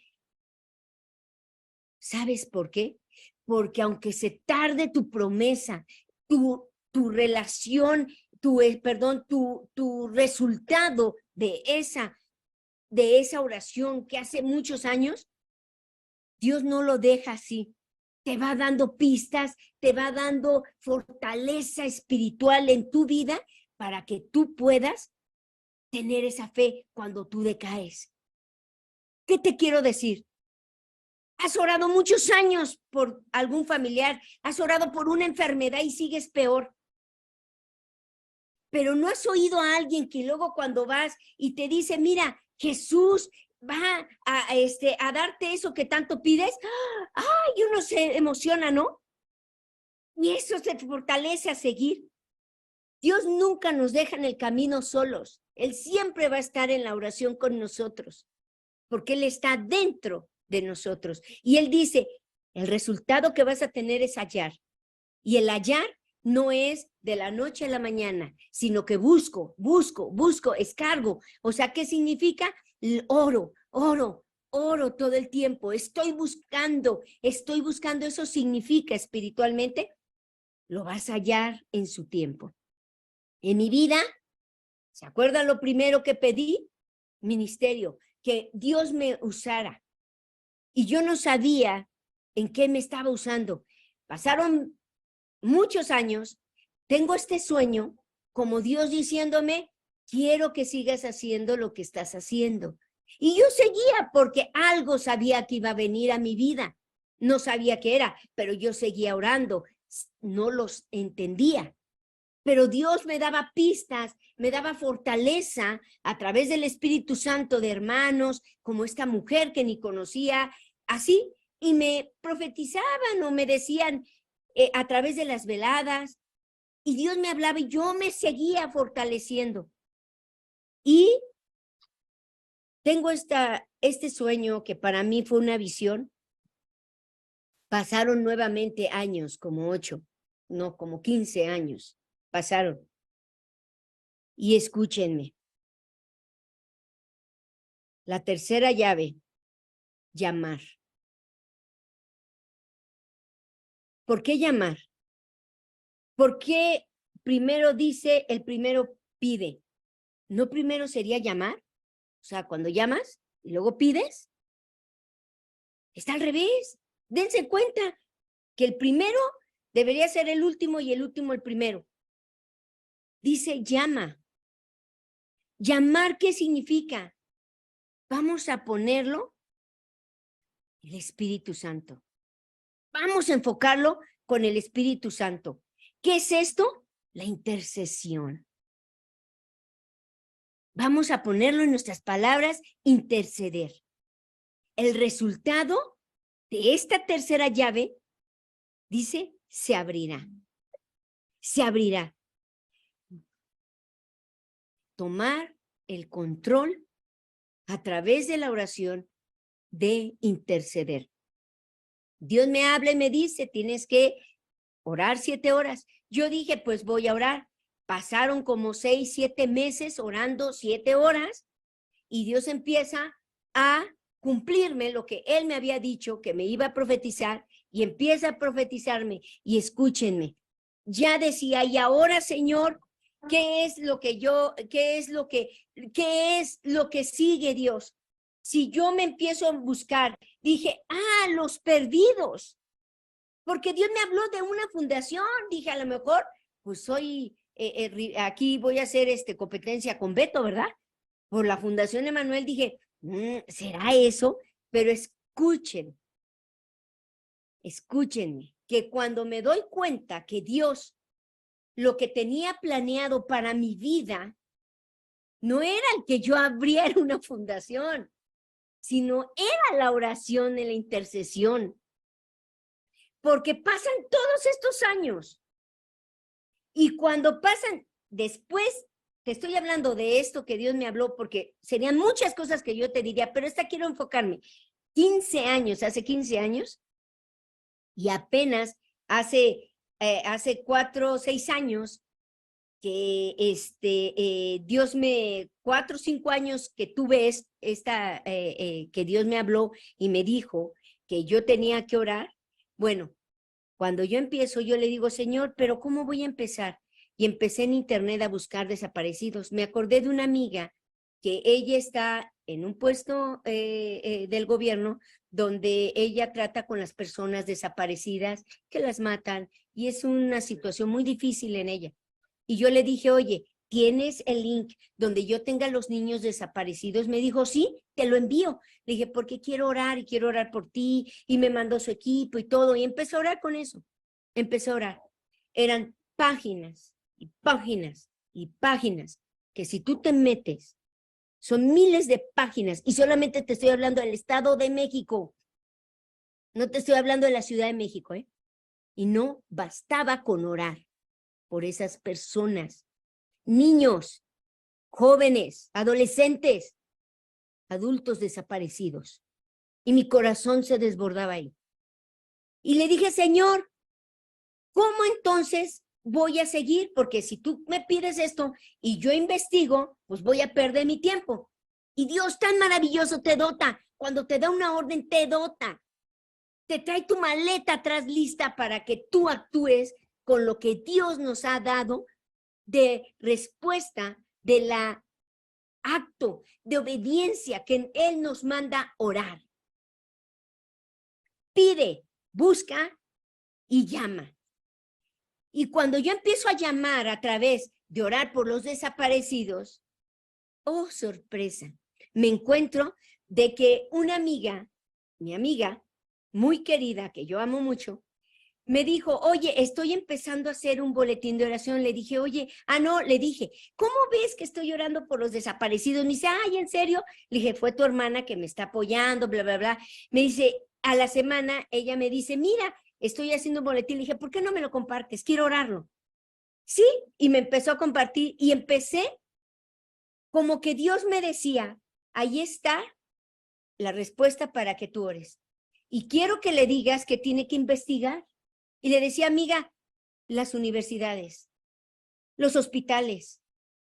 ¿Sabes por qué? Porque aunque se tarde tu promesa, tu relación, tu resultado de esa oración que hace muchos años, Dios no lo deja así. Te va dando pistas, te va dando fortaleza espiritual en tu vida para que tú puedas tener esa fe cuando tú decaes. ¿Qué te quiero decir? Has orado muchos años por algún familiar, has orado por una enfermedad y sigues peor. Pero no has oído a alguien que luego cuando vas y te dice, mira, Jesús va a darte eso que tanto pides. ¡Ay! Uno se emociona, ¿no? Y eso te fortalece a seguir. Dios nunca nos deja en el camino solos. Él siempre va a estar en la oración con nosotros, porque Él está dentro de nosotros. Y Él dice, el resultado que vas a tener es hallar. Y el hallar no es de la noche a la mañana, sino que busco, escargo. O sea, ¿qué significa? Oro todo el tiempo. Estoy buscando. Eso significa espiritualmente, lo vas a hallar en su tiempo. En mi vida, ¿se acuerdan lo primero que pedí? Ministerio, que Dios me usara. Y yo no sabía en qué me estaba usando. Pasaron muchos años, tengo este sueño, como Dios diciéndome, quiero que sigas haciendo lo que estás haciendo. Y yo seguía porque algo sabía que iba a venir a mi vida. No sabía qué era, pero yo seguía orando. No los entendía. Pero Dios me daba pistas, me daba fortaleza a través del Espíritu Santo de hermanos, como esta mujer que ni conocía, así, y me profetizaban o me decían a través de las veladas, y Dios me hablaba y yo me seguía fortaleciendo. Y tengo este sueño que para mí fue una visión. Pasaron nuevamente años, como 8, no, como 15 años. Pasaron. Y escúchenme. La tercera llave, llamar. ¿Por qué llamar? ¿Por qué primero dice, el primero pide? ¿No primero sería llamar? O sea, cuando llamas y luego pides. Está al revés. Dense cuenta que el primero debería ser el último y el último el primero. Dice llama. ¿Llamar qué significa? Vamos a ponerlo el Espíritu Santo. Vamos a enfocarlo con el Espíritu Santo. ¿Qué es esto? La intercesión. Vamos a ponerlo en nuestras palabras, interceder. El resultado de esta tercera llave, dice, se abrirá. Se abrirá. Tomar el control a través de la oración de interceder. Dios me habla y me dice, tienes que orar 7 horas. Yo dije, pues voy a orar. Pasaron como 6, 7 meses orando 7 horas y Dios empieza a cumplirme lo que Él me había dicho que me iba a profetizar y empieza a profetizarme. Y escúchenme, ya decía, y ahora, Señor, ¿qué es lo que sigue, Dios? Si yo me empiezo a buscar, dije, los perdidos, porque Dios me habló de una fundación, dije, a lo mejor, pues soy, aquí voy a hacer competencia con Beto, ¿verdad? Por la Fundación Emanuel, dije, ¿será eso? Pero escúchenme, que cuando me doy cuenta que Dios, lo que tenía planeado para mi vida, no era el que yo abriera una fundación, sino era la oración y la intercesión. Porque pasan todos estos años. Y cuando pasan, después, te estoy hablando de esto que Dios me habló, porque serían muchas cosas que yo te diría, pero esta quiero enfocarme. 15 años, hace 15 años, y apenas hace 4 o 6 años, que Dios 4 o 5 años que tuve que Dios me habló y me dijo que yo tenía que orar. Bueno, cuando yo empiezo, yo le digo, Señor, pero ¿cómo voy a empezar? Y empecé en internet a buscar desaparecidos. Me acordé de una amiga que ella está en un puesto del gobierno donde ella trata con las personas desaparecidas que las matan y es una situación muy difícil en ella. Y yo le dije, oye, ¿tienes el link donde yo tenga los niños desaparecidos? Me dijo, sí, te lo envío. Le dije, porque quiero orar y quiero orar por ti. Y me mandó su equipo y todo. Y empecé a orar con eso. Empecé a orar. Eran páginas y páginas y páginas que si tú te metes, son miles de páginas. Y solamente te estoy hablando del Estado de México. No te estoy hablando de la Ciudad de México, ¿eh? Y no bastaba con orar por esas personas, niños, jóvenes, adolescentes, adultos desaparecidos. Y mi corazón se desbordaba ahí. Y le dije, Señor, ¿cómo entonces voy a seguir? Porque si tú me pides esto y yo investigo, pues voy a perder mi tiempo. Y Dios tan maravilloso te dota. Cuando te da una orden, te dota. Te trae tu maleta atrás lista para que tú actúes con lo que Dios nos ha dado de respuesta de la acto de obediencia que Él nos manda orar. Pide, busca y llama. Y cuando yo empiezo a llamar a través de orar por los desaparecidos, oh sorpresa, me encuentro de que una amiga, mi amiga muy querida, que yo amo mucho, me dijo, oye, estoy empezando a hacer un boletín de oración. Le dije, oye, le dije, ¿cómo ves que estoy orando por los desaparecidos? Me dice, ay, ¿en serio? Le dije, fue tu hermana que me está apoyando, bla, bla, bla. Me dice, a la semana, ella me dice, mira, estoy haciendo un boletín. Le dije, ¿por qué no me lo compartes? Quiero orarlo. Sí, y me empezó a compartir y empecé como que Dios me decía, ahí está la respuesta para que tú ores. Y quiero que le digas que tiene que investigar. Y le decía, amiga, las universidades, los hospitales,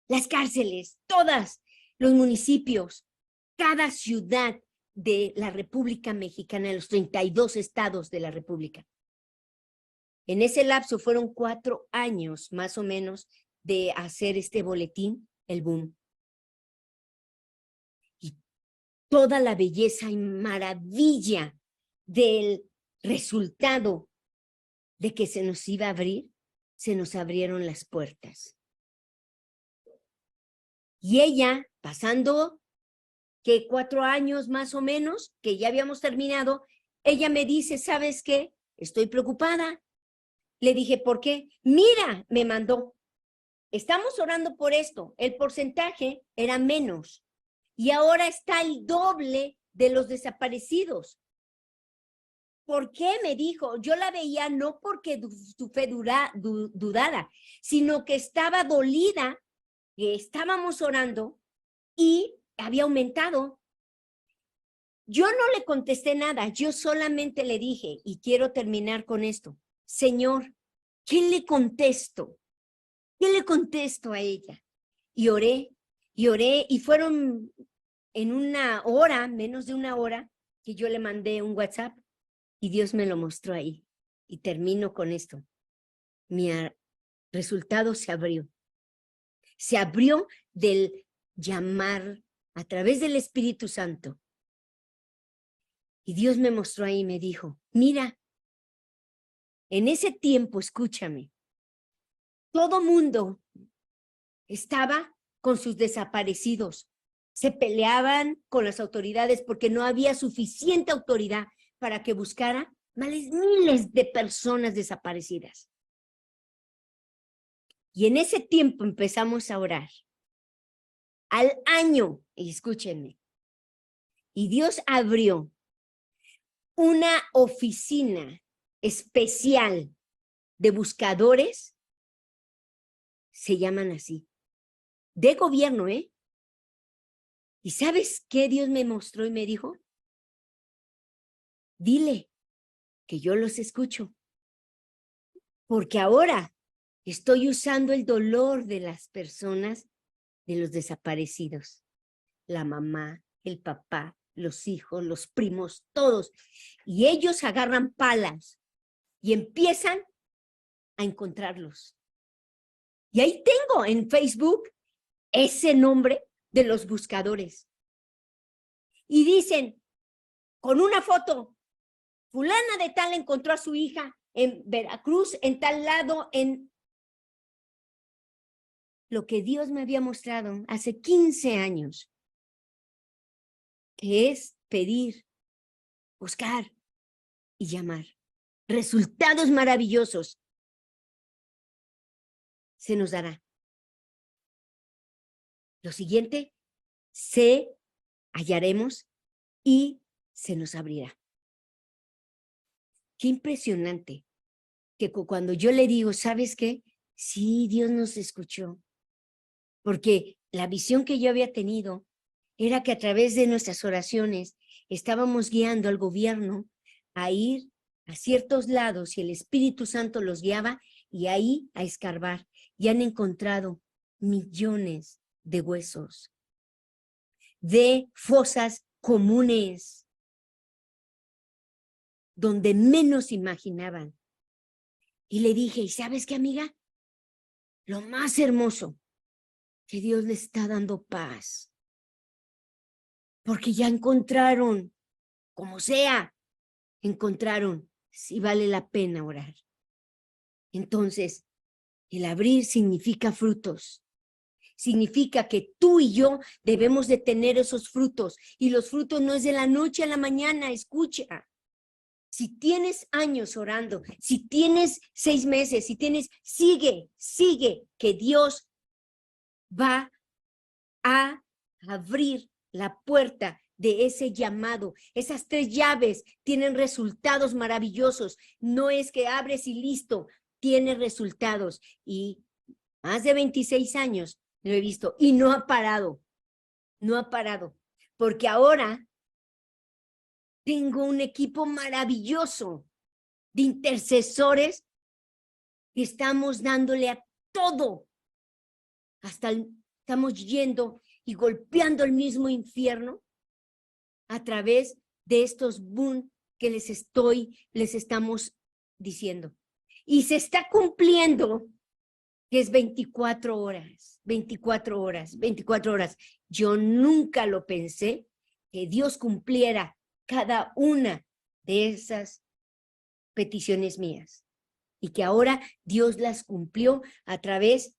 las cárceles, todas, los municipios, cada ciudad de la República Mexicana, los 32 estados de la República. En ese lapso fueron 4 años más o menos de hacer este boletín, el boom. Y toda la belleza y maravilla del resultado de que se nos iba a abrir, se nos abrieron las puertas. Y ella, pasando que 4 años más o menos, que ya habíamos terminado, ella me dice, ¿sabes qué? Estoy preocupada. Le dije, ¿por qué? Mira, me mandó. Estamos orando por esto. El porcentaje era menos. Y ahora está el doble de los desaparecidos. ¿Por qué? Me dijo. Yo la veía no porque su fe dudara, sino que estaba dolida, que estábamos orando y había aumentado. Yo no le contesté nada, yo solamente le dije, y quiero terminar con esto, Señor, ¿qué le contesto? ¿Qué le contesto a ella? Y oré, y fueron en una hora, menos de una hora, que yo le mandé un WhatsApp y Dios me lo mostró ahí. Y termino con esto. Mi resultado se abrió. Se abrió del llamar a través del Espíritu Santo. Y Dios me mostró ahí y me dijo, mira, en ese tiempo, escúchame, todo mundo estaba con sus desaparecidos. Se peleaban con las autoridades porque no había suficiente autoridad para que buscara miles de personas desaparecidas. Y en ese tiempo empezamos a orar. Al año, y escúchenme, y Dios abrió una oficina especial de buscadores, se llaman así, de gobierno, ¿eh? ¿Y sabes qué Dios me mostró y me dijo? Dile que yo los escucho, porque ahora estoy usando el dolor de las personas, de los desaparecidos, la mamá, el papá, los hijos, los primos, todos, y ellos agarran palas y empiezan a encontrarlos. Y ahí tengo en Facebook ese nombre de los buscadores. Y dicen, con una foto, fulana de tal encontró a su hija en Veracruz, en tal lado, en lo que Dios me había mostrado hace 15 años, que es pedir, buscar y llamar. Resultados maravillosos se nos dará. Lo siguiente, se hallaremos y se nos abrirá. Qué impresionante que cuando yo le digo, ¿sabes qué? Sí, Dios nos escuchó. Porque la visión que yo había tenido era que a través de nuestras oraciones estábamos guiando al gobierno a ir a ciertos lados y el Espíritu Santo los guiaba y ahí a escarbar. Y han encontrado millones de huesos, de fosas comunes, donde menos imaginaban. Y le dije, ¿y sabes qué, amiga? Lo más hermoso, que Dios le está dando paz. Porque ya encontraron, como sea, encontraron si vale la pena orar. Entonces, el abrir significa frutos. Significa que tú y yo debemos de tener esos frutos. Y los frutos no es de la noche a la mañana, escucha. Si tienes años orando, si tienes 6 meses, si tienes, sigue, que Dios va a abrir la puerta de ese llamado. Esas 3 llaves tienen resultados maravillosos. No es que abres y listo, tiene resultados. Y más de 26 años lo he visto y no ha parado, porque ahora tengo un equipo maravilloso de intercesores que estamos dándole a todo, estamos yendo y golpeando el mismo infierno a través de estos boom que les estamos diciendo. Y se está cumpliendo que es 24 horas, 24 horas, 24 horas. Yo nunca lo pensé que Dios cumpliera cada una de esas peticiones mías y que ahora Dios las cumplió a través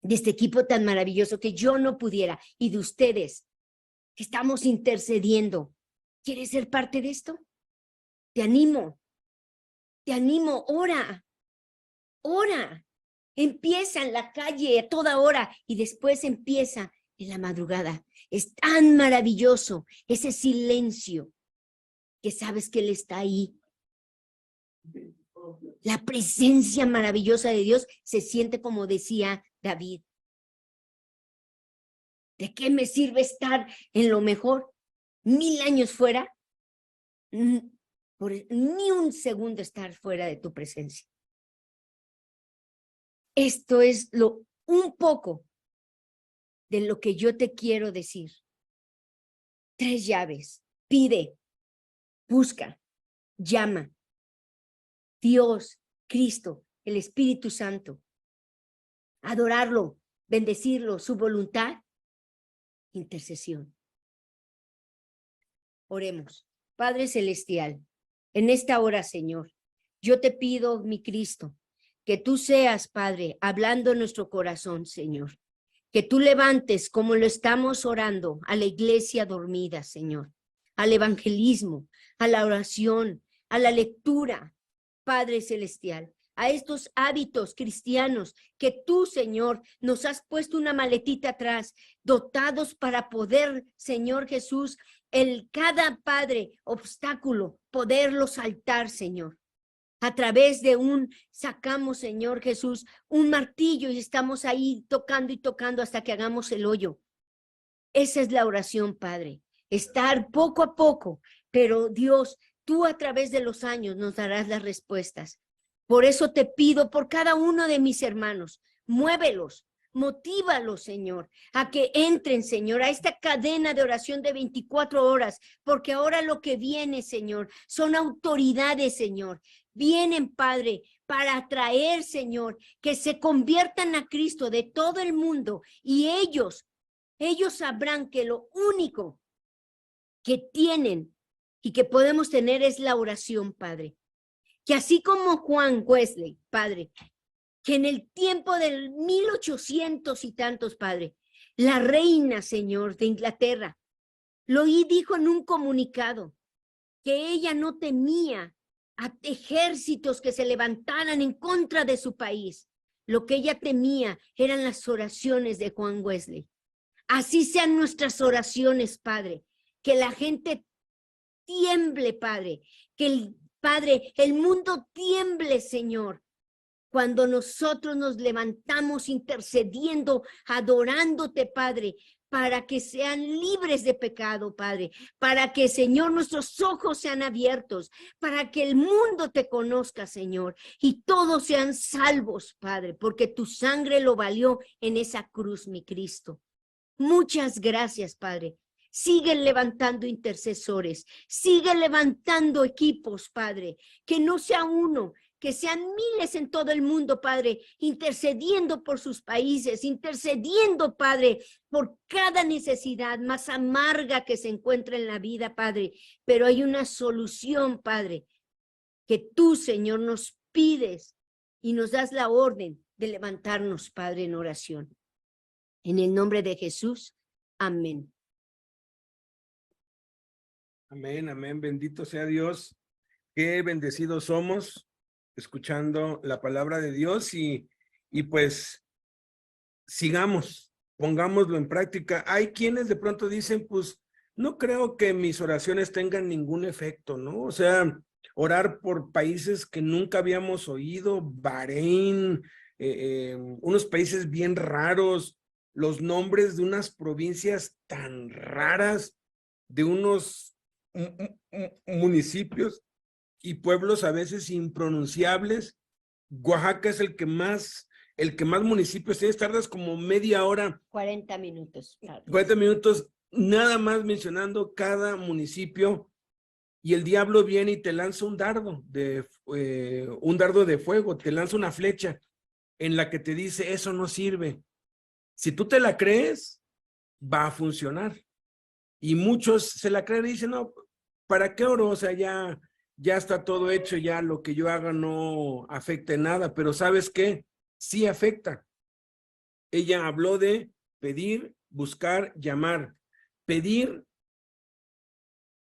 de este equipo tan maravilloso que yo no pudiera y de ustedes que estamos intercediendo. ¿Quieres ser parte de esto? Te animo, ora, ora. Empieza en la calle a toda hora y después empieza en la madrugada. Es tan maravilloso ese silencio que sabes que Él está ahí. La presencia maravillosa de Dios se siente como decía David. ¿De qué me sirve estar en lo mejor 1000 años fuera? Por ni un segundo estar fuera de tu presencia. Esto es un poco de lo que yo te quiero decir. 3 llaves. Pide, busca, llama. Dios, Cristo, el Espíritu Santo. Adorarlo, bendecirlo, su voluntad. Intercesión. Oremos. Padre Celestial, en esta hora, Señor, yo te pido, mi Cristo, que tú seas, Padre, hablando en nuestro corazón, Señor. Que tú levantes, como lo estamos orando, a la iglesia dormida, Señor. Al evangelismo, a la oración, a la lectura, Padre Celestial. A estos hábitos cristianos que tú, Señor, nos has puesto una maletita atrás, dotados para poder, Señor Jesús, cada Padre obstáculo, poderlo saltar, Señor. A través de sacamos, Señor Jesús, un martillo y estamos ahí tocando y tocando hasta que hagamos el hoyo. Esa es la oración, Padre. Estar poco a poco, pero Dios, tú a través de los años nos darás las respuestas. Por eso te pido por cada uno de mis hermanos, muévelos, motívalos, Señor, a que entren, Señor, a esta cadena de oración de 24 horas, porque ahora lo que viene, Señor, son autoridades, Señor. Vienen, Padre, para atraer, Señor, que se conviertan a Cristo de todo el mundo y ellos sabrán que lo único que tienen y que podemos tener es la oración, Padre. Que así como Juan Wesley, Padre, que en el tiempo del 1800 y tantos, Padre, la reina, Señor, de Inglaterra, lo dijo en un comunicado, que ella no temía a ejércitos que se levantaran en contra de su país. Lo que ella temía eran las oraciones de Juan Wesley. Así sean nuestras oraciones, Padre, que la gente tiemble, Padre, que el mundo tiemble, Señor, cuando nosotros nos levantamos intercediendo, adorándote, Padre, para que sean libres de pecado, Padre, para que, Señor, nuestros ojos sean abiertos, para que el mundo te conozca, Señor, y todos sean salvos, Padre, porque tu sangre lo valió en esa cruz, mi Cristo. Muchas gracias, Padre. Sigue levantando intercesores, sigue levantando equipos, Padre, que no sea uno, que sean miles en todo el mundo, Padre, intercediendo por sus países, intercediendo, Padre, por cada necesidad más amarga que se encuentra en la vida, Padre. Pero hay una solución, Padre, que tú, Señor, nos pides y nos das la orden de levantarnos, Padre, en oración. En el nombre de Jesús, amén. Amén, amén. Bendito sea Dios. Qué bendecidos somos escuchando la palabra de Dios y pues sigamos, pongámoslo en práctica. Hay quienes de pronto dicen, pues no creo que mis oraciones tengan ningún efecto, ¿no? O sea, orar por países que nunca habíamos oído, Bahrein, unos países bien raros, los nombres de unas provincias tan raras, de unos municipios y pueblos a veces impronunciables. Oaxaca es el que más municipios tienes, tardas como media hora. 40 minutos. 40 minutos nada más mencionando cada municipio, y el diablo viene y te lanza un dardo de fuego, te lanza una flecha en la que te dice, eso no sirve. Si tú te la crees, va a funcionar. Y muchos se la creen y dicen, no, ¿para qué oro? O sea, ya está todo hecho, ya lo que yo haga no afecta en nada, pero ¿sabes qué? Sí afecta. Ella habló de pedir, buscar, llamar. Pedir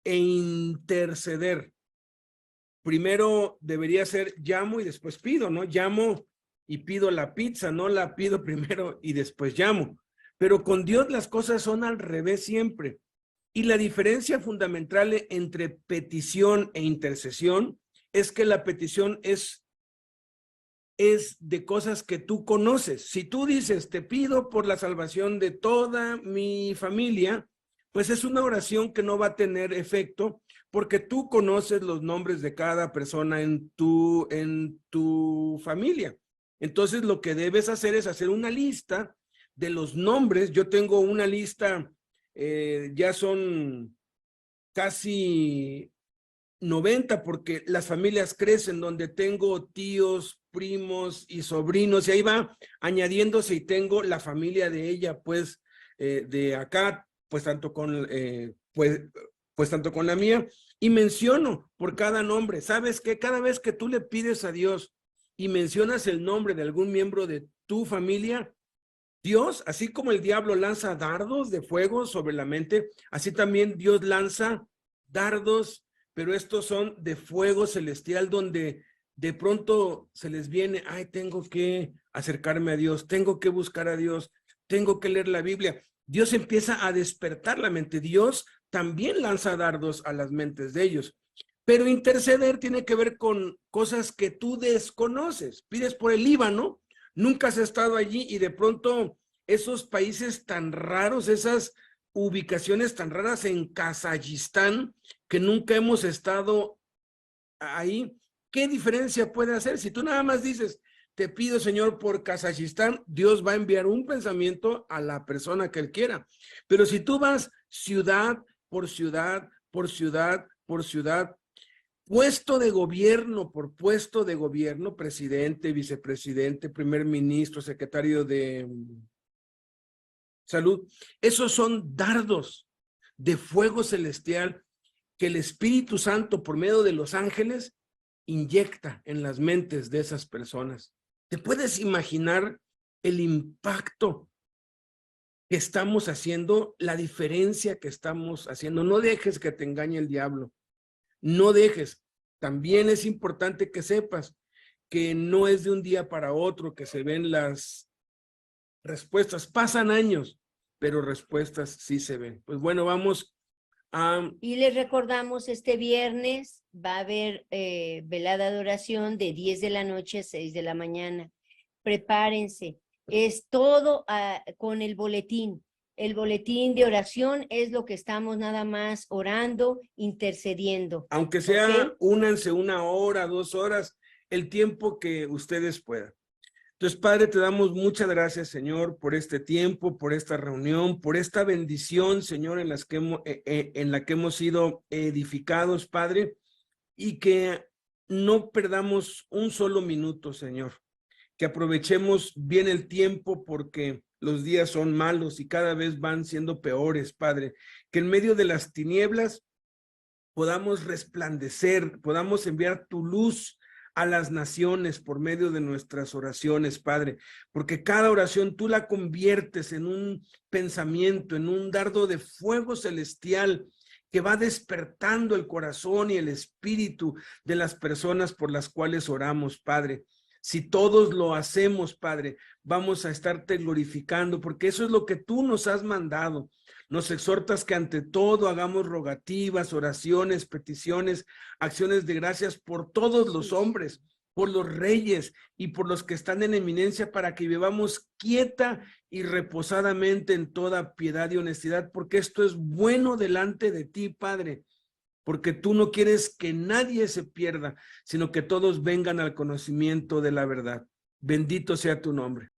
e interceder. Primero debería ser llamo y después pido, ¿no? Llamo y pido la pizza, no la pido primero y después llamo. Pero con Dios las cosas son al revés siempre. Y la diferencia fundamental entre petición e intercesión es que la petición es de cosas que tú conoces. Si tú dices, te pido por la salvación de toda mi familia, pues es una oración que no va a tener efecto porque tú conoces los nombres de cada persona en tu familia. Entonces lo que debes hacer es hacer una lista de los nombres. Yo tengo una lista, ya son casi 90 porque las familias crecen, donde tengo tíos, primos y sobrinos, y ahí va añadiéndose y tengo la familia de ella, pues, de acá, pues tanto con, pues tanto con la mía, y menciono por cada nombre. ¿Sabes qué? Cada vez que tú le pides a Dios y mencionas el nombre de algún miembro de tu familia, Dios, así como el diablo lanza dardos de fuego sobre la mente, así también Dios lanza dardos, pero estos son de fuego celestial, donde de pronto se les viene, ay, tengo que acercarme a Dios, tengo que buscar a Dios, tengo que leer la Biblia. Dios empieza a despertar la mente. Dios también lanza dardos a las mentes de ellos. Pero interceder tiene que ver con cosas que tú desconoces. Pides por el Líbano, nunca has estado allí y de pronto esos países tan raros, esas ubicaciones tan raras en Kazajistán, que nunca hemos estado ahí, ¿qué diferencia puede hacer? Si tú nada más dices, te pido, Señor, por Kazajistán, Dios va a enviar un pensamiento a la persona que él quiera. Pero si tú vas ciudad por ciudad, por ciudad, por ciudad, puesto de gobierno por puesto de gobierno, presidente, vicepresidente, primer ministro, secretario de salud, esos son dardos de fuego celestial que el Espíritu Santo, por medio de los ángeles, inyecta en las mentes de esas personas. ¿Te puedes imaginar el impacto que estamos haciendo, la diferencia que estamos haciendo? No dejes que te engañe el diablo. No dejes. También es importante que sepas que no es de un día para otro que se ven las respuestas. Pasan años, pero respuestas sí se ven. Pues bueno, vamos a... Y les recordamos, este viernes va a haber velada de oración de 10 de la noche a 6 de la mañana. Prepárense. Es todo con el boletín. El boletín de oración es lo que estamos nada más orando, intercediendo. Aunque sea, ¿Okay? únanse 1 hora, 2 horas, el tiempo que ustedes puedan. Entonces, Padre, te damos muchas gracias, Señor, por este tiempo, por esta reunión, por esta bendición, Señor, en la que hemos sido edificados, Padre, y que no perdamos un solo minuto, Señor, que aprovechemos bien el tiempo porque los días son malos y cada vez van siendo peores, Padre, que en medio de las tinieblas podamos resplandecer, podamos enviar tu luz a las naciones por medio de nuestras oraciones, Padre, porque cada oración tú la conviertes en un pensamiento, en un dardo de fuego celestial que va despertando el corazón y el espíritu de las personas por las cuales oramos, Padre. Si todos lo hacemos, Padre, vamos a estarte glorificando, porque eso es lo que tú nos has mandado. Nos exhortas que ante todo hagamos rogativas, oraciones, peticiones, acciones de gracias por todos los hombres, por los reyes y por los que están en eminencia, para que vivamos quieta y reposadamente en toda piedad y honestidad, porque esto es bueno delante de ti, Padre, porque tú no quieres que nadie se pierda, sino que todos vengan al conocimiento de la verdad. Bendito sea tu nombre.